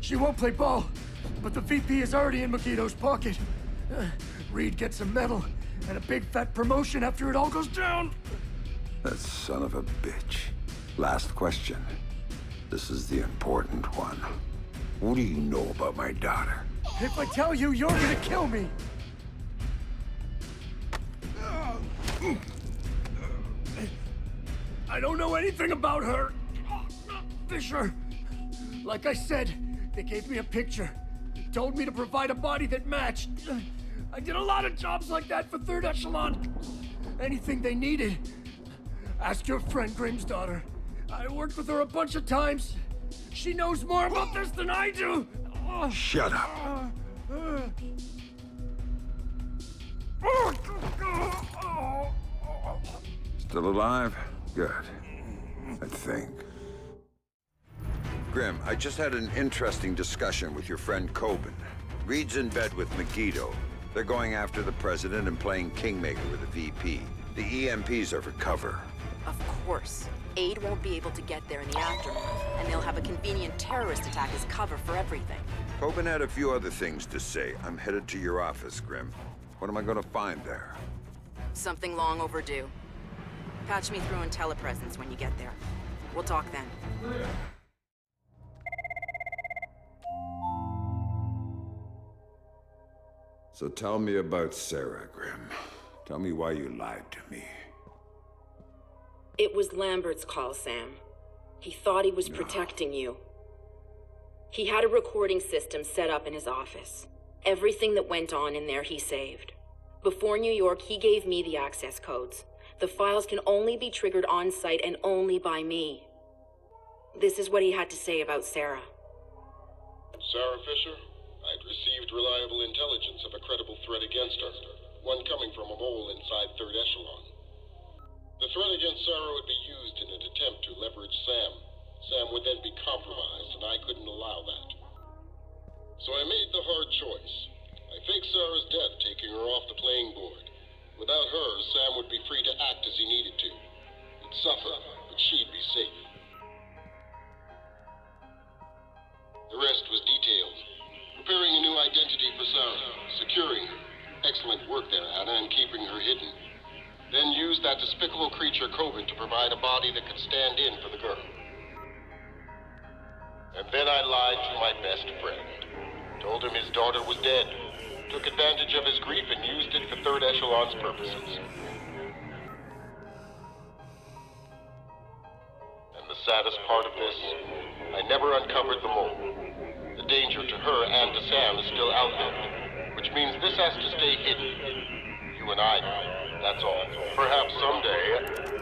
She won't play ball, but the VP is already in Megiddo's pocket. Reed gets a medal and a big fat promotion after it all goes down. That son of a bitch. Last question. This is the important one. What do you know about my daughter? If I tell you, you're gonna kill me. I don't know anything about her. Fisher. Like I said, they gave me a picture. Told me to provide a body that matched. I did a lot of jobs like that for Third Echelon. Anything they needed. Ask your friend Grimm's daughter. I worked with her a bunch of times. She knows more about this than I do. Shut up. Still alive? Good. I think. Grim, I just had an interesting discussion with your friend Coben. Reed's in bed with Megiddo. They're going after the president and playing Kingmaker with the VP. The EMPs are for cover. Of course. Aid won't be able to get there in the aftermath, and they'll have a convenient terrorist attack as cover for everything. Coben had a few other things to say. I'm headed to your office, Grim. What am I gonna find there? Something long overdue. Patch me through in telepresence when you get there. We'll talk then. So tell me about Sarah, Grim. Tell me why you lied to me. It was Lambert's call, Sam. He thought he was protecting you. He had a recording system set up in his office. Everything that went on in there he saved. Before New York, he gave me the access codes. The files can only be triggered on-site and only by me. This is what he had to say about Sarah. Sarah Fisher, I'd received reliable intelligence of a credible threat against her, one coming from a mole inside Third Echelon. The threat against Sarah would be used in an attempt to leverage Sam. Sam would then be compromised, and I couldn't allow that. So I made the hard choice. I faked Sarah's death, taking her off the playing board. Without her, Sam would be free to act as he needed to. He'd suffer, but she'd be safe. The rest was detailed. Preparing a new identity for Sarah, securing her. Excellent work there, Anna, in keeping her hidden. Then used that despicable creature, Coben, to provide a body that could stand in for the girl. And then I lied to my best friend. Told him his daughter was dead. Took advantage of his grief and used it for Third Echelon's purposes. And the saddest part of this, I never uncovered the mole. The danger to her and to Sam is still out there, which means this has to stay hidden. You and I know, that's all. Perhaps someday...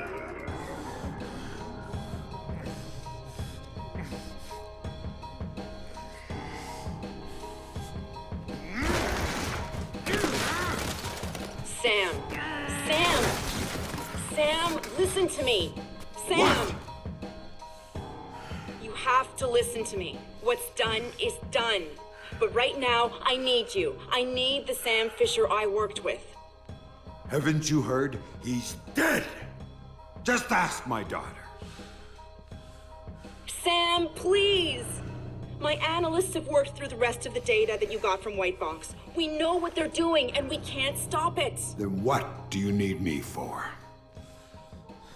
Sam! Sam! Sam, listen to me! Sam! What? You have to listen to me. What's done is done. But right now, I need you. I need the Sam Fisher I worked with. Haven't you heard? He's dead! Just ask my daughter. Sam, please! My analysts have worked through the rest of the data that you got from White Box. We know what they're doing, and we can't stop it. Then what do you need me for?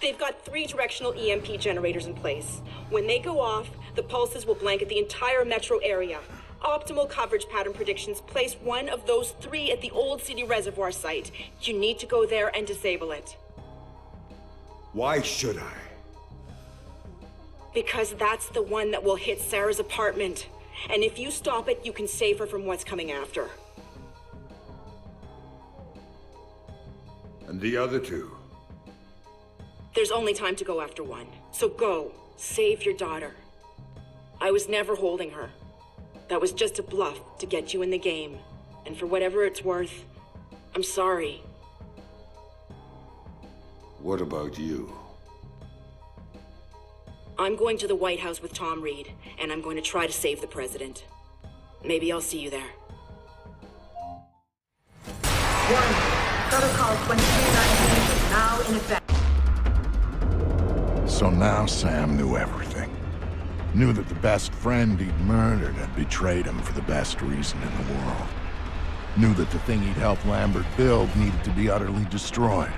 They've got 3 directional EMP generators in place. When they go off, the pulses will blanket the entire metro area. Optimal coverage pattern predictions place one of those 3 at the Old City Reservoir site. You need to go there and disable it. Why should I? Because that's the one that will hit Sarah's apartment. And if you stop it, you can save her from what's coming after. And the other 2? There's only time to go after one. So go. Save your daughter. I was never holding her. That was just a bluff to get you in the game. And for whatever it's worth, I'm sorry. What about you? I'm going to the White House with Tom Reed, and I'm going to try to save the president. Maybe I'll see you there. 1. Protocol 2219 is now in effect. So now Sam knew everything. Knew that the best friend he'd murdered had betrayed him for the best reason in the world. Knew that the thing he'd helped Lambert build needed to be utterly destroyed.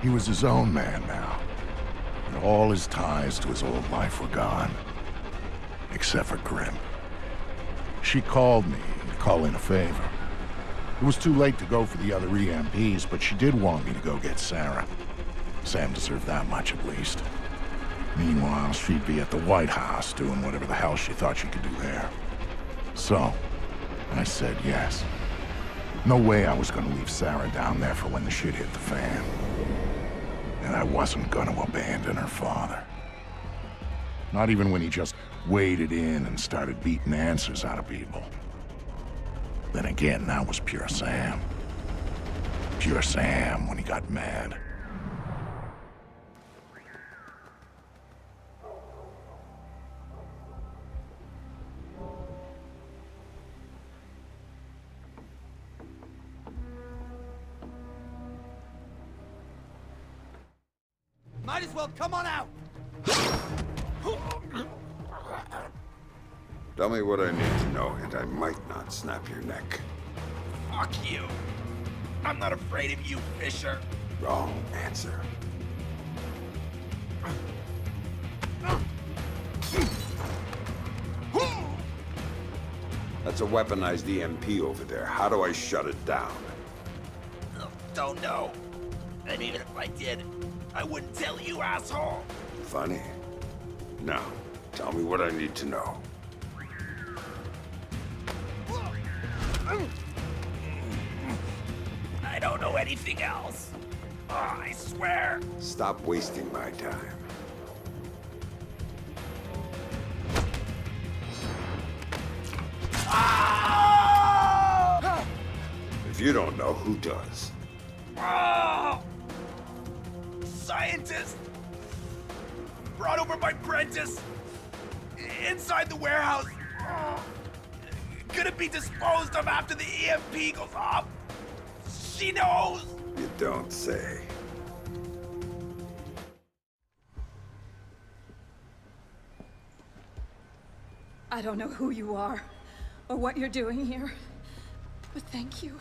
He was his own man now. And all his ties to his old life were gone. Except for Grim. She called me to call in a favor. It was too late to go for the other EMPs, but she did want me to go get Sarah. Sam deserved that much at least. Meanwhile, she'd be at the White House doing whatever the hell she thought she could do there. So, I said yes. No way I was gonna leave Sarah down there for when the shit hit the fan. And I wasn't gonna abandon her father. Not even when he just waded in and started beating answers out of people. Then again, that was pure Sam. Pure Sam when he got mad. Might as well come on out! Tell me what I need to know, and I might not snap your neck. Fuck you! I'm not afraid of you, Fisher! Wrong answer. That's a weaponized EMP over there. How do I shut it down? Don't know. And even if I did, I wouldn't tell you, asshole! Funny. Now, tell me what I need to know. I don't know anything else. Oh, I swear. Stop wasting my time. If you don't know, who does? Oh! Scientist! Brought over by Prentice! Inside the warehouse! Oh. Gonna be disposed of after the EMP goes off! She knows! You don't say. I don't know who you are, or what you're doing here, but thank you.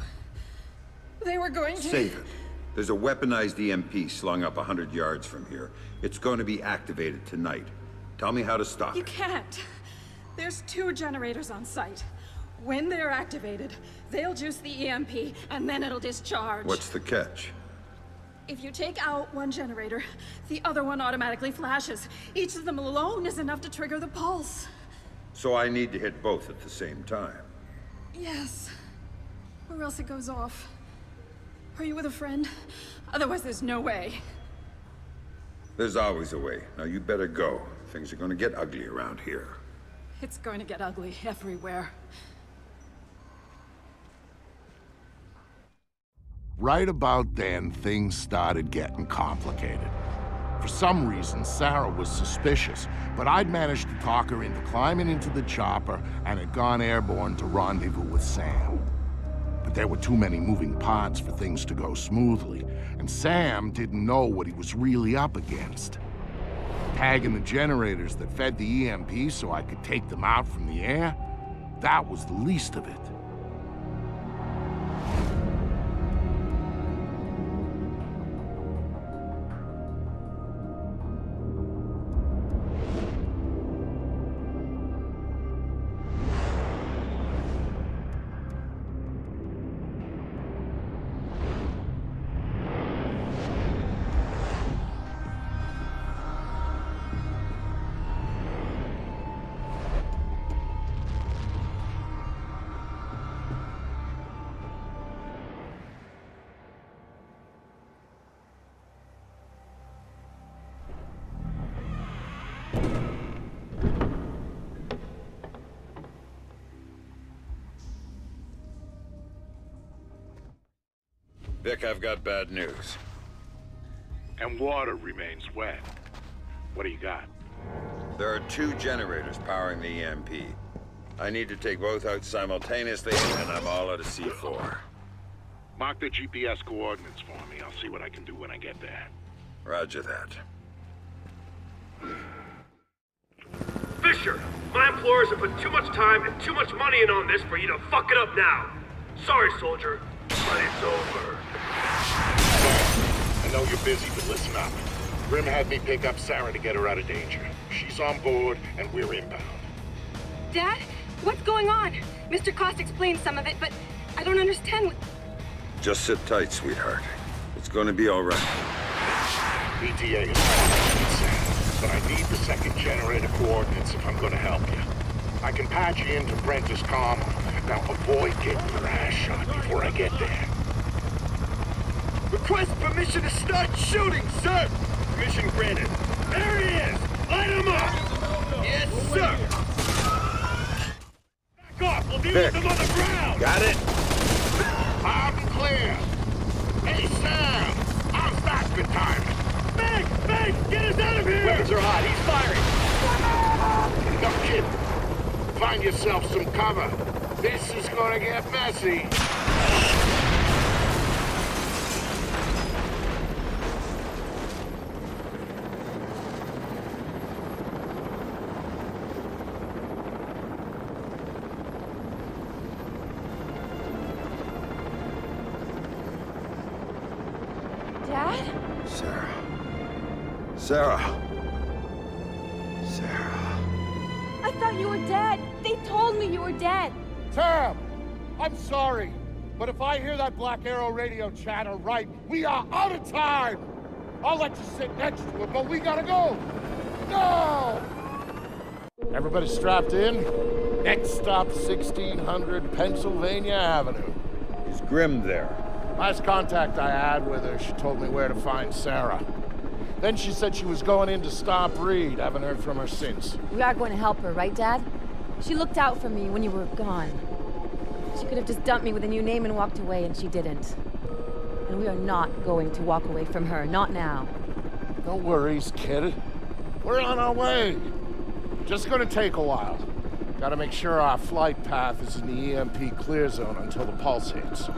They were going to... Save it. There's a weaponized EMP slung up 100 yards from here. It's going to be activated tonight. Tell me how to stop You it. can't. There's 2 generators on site. When they're activated, they'll juice the EMP, and then it'll discharge. What's the catch? If you take out one generator, the other one automatically flashes. Each of them alone is enough to trigger the pulse. So I need to hit both at the same time. Yes. Or else it goes off. Are you with a friend? Otherwise, there's no way. There's always a way. Now you better go. Things are going to get ugly around here. It's going to get ugly everywhere. Right about then, things started getting complicated. For some reason, Sarah was suspicious, but I'd managed to talk her into climbing into the chopper and had gone airborne to rendezvous with Sam. But there were too many moving parts for things to go smoothly, and Sam didn't know what he was really up against. Tagging the generators that fed the EMP so I could take them out from the air, that was the least of it. Vic, I've got bad news. And water remains wet. What do you got? There are 2 generators powering the EMP. I need to take both out simultaneously, and I'm all out of C4. Mark the GPS coordinates for me. I'll see what I can do when I get there. Roger that. Fisher, my employers have put too much time and too much money in on this for you to fuck it up now. Sorry, soldier, but it's over. I know you're busy, but listen up. Grim had me pick up Sarah to get her out of danger. She's on board, and we're inbound. Dad? What's going on? Mr. Cost explained some of it, but I don't understand what... Just sit tight, sweetheart. It's going to be all right. ETA is fine, but I need the second generator coordinates if I'm going to help you. I can patch you into Prentice comm. Now avoid getting your ass shot before I get there. Request permission to start shooting, sir! Permission granted. There he is! Light him up! Yes, sir! Back off! We'll deal with them on the ground! Got it? Loud and clear. Hey, Sam! How's that for timing? Meg! Get us out of here! Weapons are hot. He's firing! No kidding. Find yourself some cover. This is gonna get messy. Dad? Sarah. Sarah. Sarah. I thought you were dead. They told me you were dead. Sam! I'm sorry, but if I hear that Black Arrow radio chatter right, we are out of time! I'll let you sit next to him, but we gotta go! No! Everybody strapped in? Next stop, 1600 Pennsylvania Avenue. Is Grimm there? Last contact I had with her, she told me where to find Sarah. Then she said she was going in to stop Reed. Haven't heard from her since. We are going to help her, right, Dad? She looked out for me when you were gone. She could have just dumped me with a new name and walked away, and she didn't. And we are not going to walk away from her, not now. No worries, kid. We're on our way. Just gonna take a while. Gotta make sure our flight path is in the EMP clear zone until the pulse hits. Oh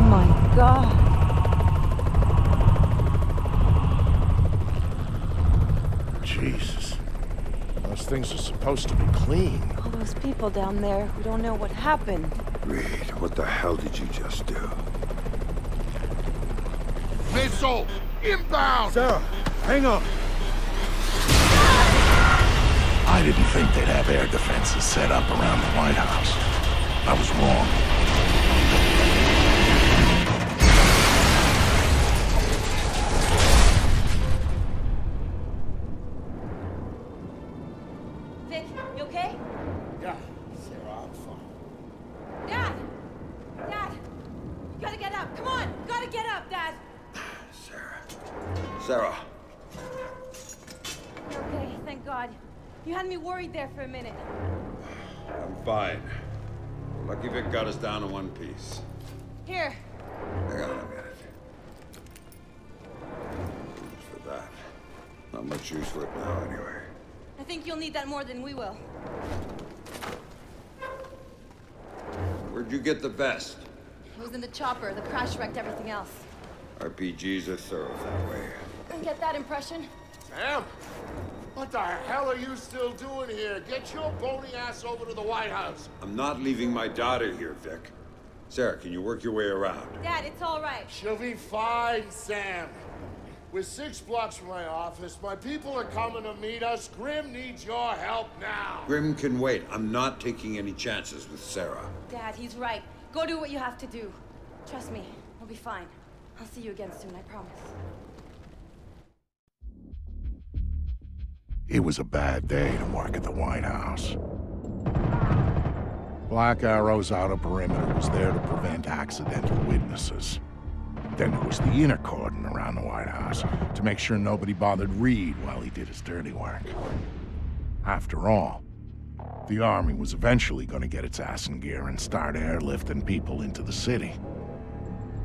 my God. Jesus. Those things are supposed to be clean. All those people down there who don't know what happened. Reed, what the hell did you just do? Missile! Inbound! Sarah, hang on. I didn't think they'd have air defenses set up around the White House. I was wrong. Vic, you okay? Yeah, Sarah, I'm fine. Dad! Dad! You gotta get up. Come on! You gotta get up, Dad! Sarah. Okay, thank God. You had me worried there for a minute. I'm fine. Lucky Vic got us down to one piece. Here. Hang on a minute. For that. Not much use for it now, anyway. I think you'll need that more than we will. Where'd you get the vest? It was in the chopper. The crash wrecked everything else. RPGs are thorough that way. Didn't get that impression. Sam? What the hell are you still doing here? Get your bony ass over to the White House. I'm not leaving my daughter here, Vic. Sarah, can you work your way around? Dad, it's all right. She'll be fine, Sam. We're 6 blocks from my office. My people are coming to meet us. Grimm needs your help now. Grimm can wait. I'm not taking any chances with Sarah. Dad, he's right. Go do what you have to do. Trust me, we'll be fine. I'll see you again soon, I promise. It was a bad day to work at the White House. Black Arrow's outer perimeter was there to prevent accidental witnesses. Then there was the inner cordon around the White House to make sure nobody bothered Reed while he did his dirty work. After all, the Army was eventually going to get its ass in gear and start airlifting people into the city.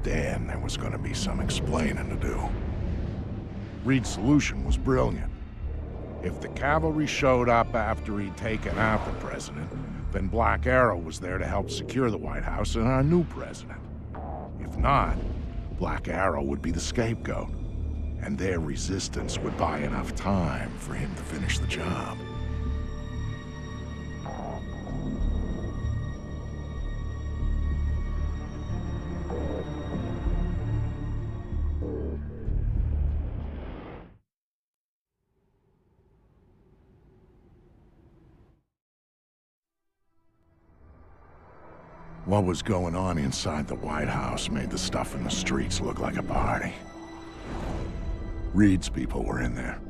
Then there was going to be some explaining to do. Reed's solution was brilliant. If the cavalry showed up after he'd taken out the president, then Black Arrow was there to help secure the White House and our new president. If not, Black Arrow would be the scapegoat, and their resistance would buy enough time for him to finish the job. What was going on inside the White House made the stuff in the streets look like a party. Reed's people were in there,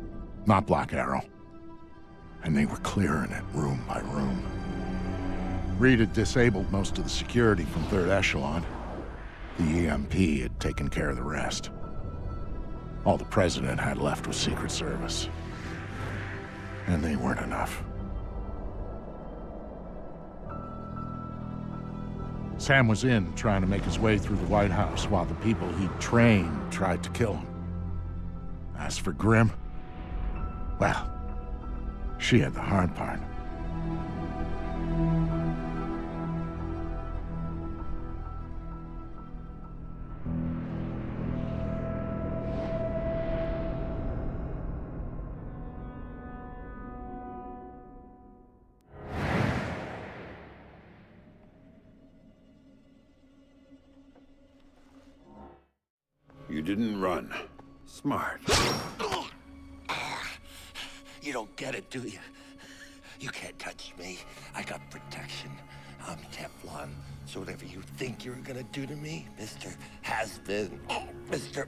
not Black Arrow. And they were clearing it room by room. Reed had disabled most of the security from Third Echelon. The EMP had taken care of the rest. All the President had left was Secret Service. And they weren't enough. Sam was in, trying to make his way through the White House while the people he'd trained tried to kill him. As for Grimm, well, she had the hard part. you didn't run. Smart. You don't get it, do you? You can't touch me. I got protection. I'm Teflon. So whatever you think you're gonna do to me, Mr. Has-Been, Mr.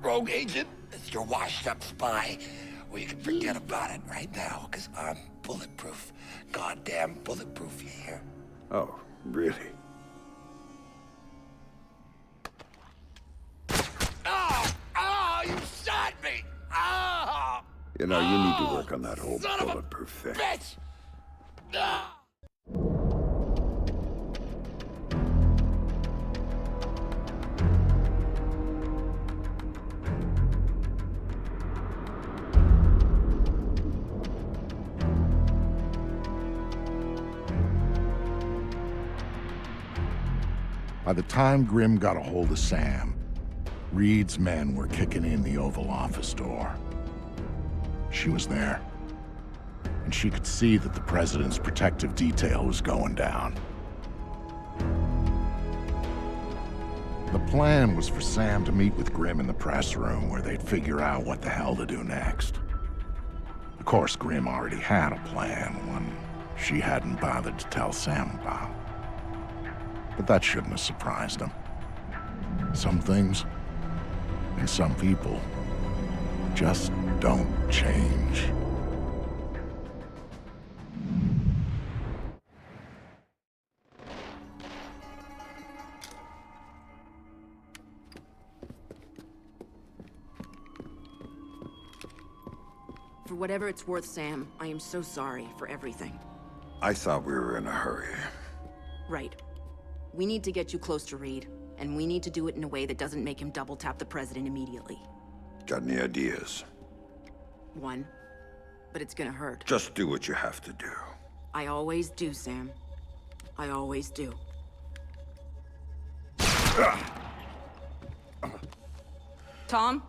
Rogue Agent, Mr. Washed-Up Spy, well, you can forget about it right now, because I'm bulletproof. Goddamn bulletproof, you hear? Oh, really? Oh, you shot me! Oh! You know, you need to work on that whole Son of a bulletproof thing. bitch! Ah! By the time Grimm got a hold of Sam, Reed's men were kicking in the Oval Office door. She was there, and she could see that the president's protective detail was going down. The plan was for Sam to meet with Grimm in the press room where they'd figure out what the hell to do next. Of course, Grimm already had a plan, one she hadn't bothered to tell Sam about. But that shouldn't have surprised him. Some things, and some people, just don't change. For whatever it's worth, Sam, I am so sorry for everything. I thought we were in a hurry. Right. We need to get you close to Reed, and we need to do it in a way that doesn't make him double-tap the president immediately. Got any ideas? One. But it's gonna hurt. Just do what you have to do. I always do, Sam. I always do. Tom,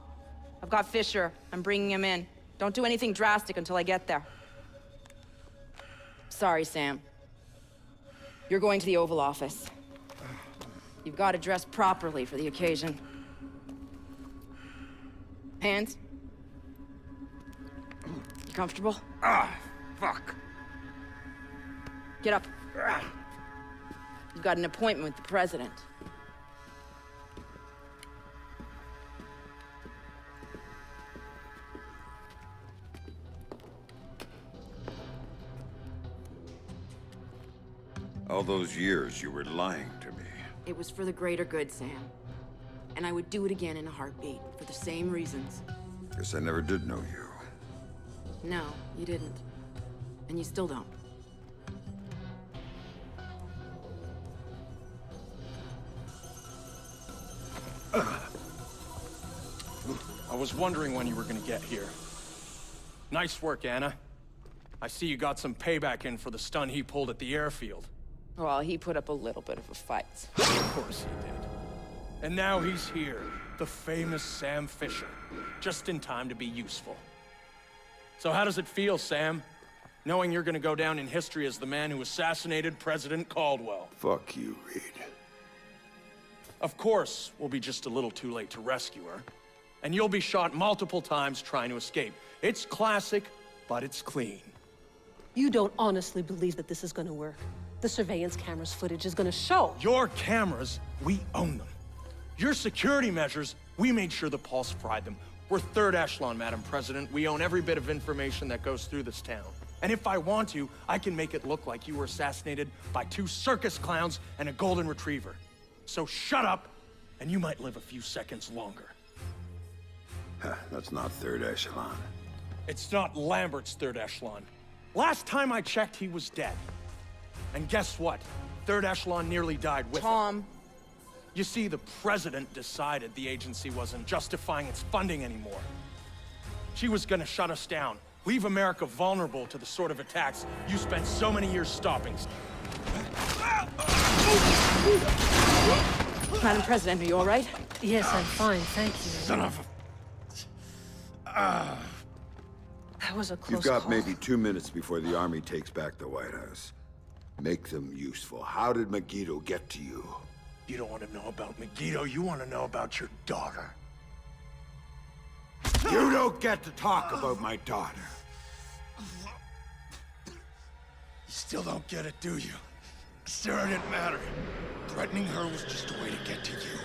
I've got Fisher. I'm bringing him in. Don't do anything drastic until I get there. Sorry, Sam. You're going to the Oval Office. You've got to dress properly for the occasion. Hands? You comfortable? Fuck. Get up. You've got an appointment with the president. All those years you were lying to me. It was for the greater good, Sam. And I would do it again in a heartbeat, for the same reasons. Guess I never did know you. No, you didn't. And you still don't. I was wondering when you were gonna get here. Nice work, Anna. I see you got some payback in for the stun he pulled at the airfield. Well, he put up a little bit of a fight. Of course he did. And now he's here, the famous Sam Fisher, just in time to be useful. So how does it feel, Sam? Knowing you're gonna go down in history as the man who assassinated President Caldwell. Fuck you, Reed. Of course, we'll be just a little too late to rescue her. And you'll be shot multiple times trying to escape. It's classic, but it's clean. You don't honestly believe that this is gonna work. The surveillance cameras footage is gonna show. Your cameras, we own them. Your security measures, we made sure the Pulse fried them. We're Third Echelon, Madam President. We own every bit of information that goes through this town. And if I want to, I can make it look like you were assassinated by 2 circus clowns and a golden retriever. So shut up, and you might live a few seconds longer. That's not Third Echelon. It's not Lambert's Third Echelon. Last time I checked, he was dead. And guess what? Third Echelon nearly died with him. Tom. You see, the president decided the agency wasn't justifying its funding anymore. She was gonna shut us down, leave America vulnerable to the sort of attacks you spent so many years stopping. Madam President, are you all right? Yes, I'm fine, thank you. Son of a... That was a close You've got call. maybe 2 minutes before the army takes back the White House. Make them useful. How did Megiddo get to you? You don't want to know about Megiddo, you want to know about your daughter. You don't get to talk about my daughter. You still don't get it, do you? Sarah didn't matter. Threatening her was just a way to get to you.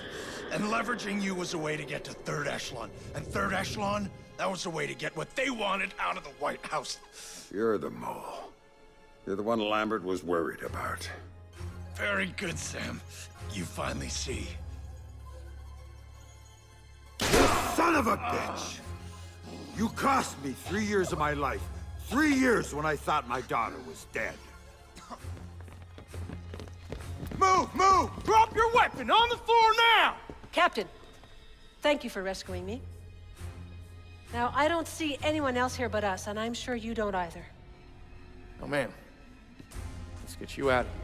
And leveraging you was a way to get to Third Echelon. And Third Echelon, that was a way to get what they wanted out of the White House. You're the mole. You're the one Lambert was worried about. Very good, Sam. You finally see. Son of a bitch! You cost me 3 years of my life. 3 years when I thought my daughter was dead. Move! Move! Drop your weapon on the floor now! Captain, thank you for rescuing me. Now, I don't see anyone else here but us, and I'm sure you don't either. Oh, man. Let's get you out of here.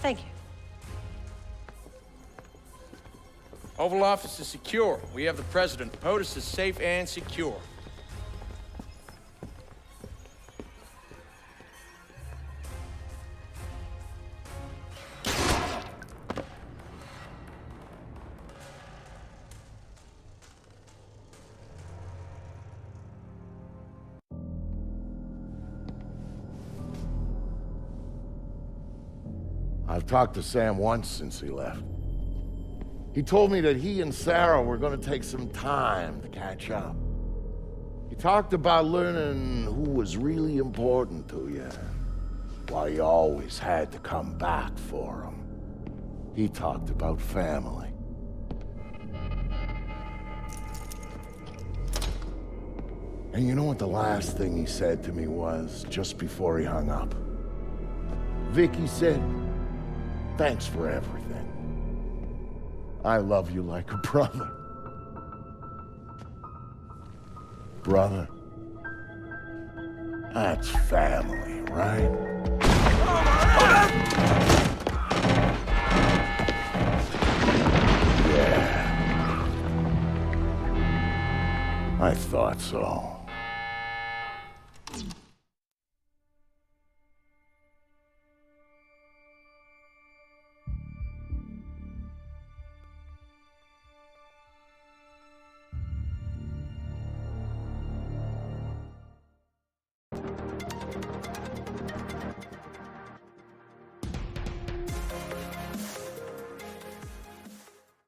Thank you. Oval Office is secure. We have the President. POTUS is safe and secure. I've talked to Sam once since he left. He told me that he and Sarah were gonna take some time to catch up. He talked about learning who was really important to you, why you always had to come back for him. He talked about family. And you know what the last thing he said to me was, just before he hung up? Vicky said, "Thanks for everything. I love you like a brother." Brother, that's family, right? Yeah. I thought so.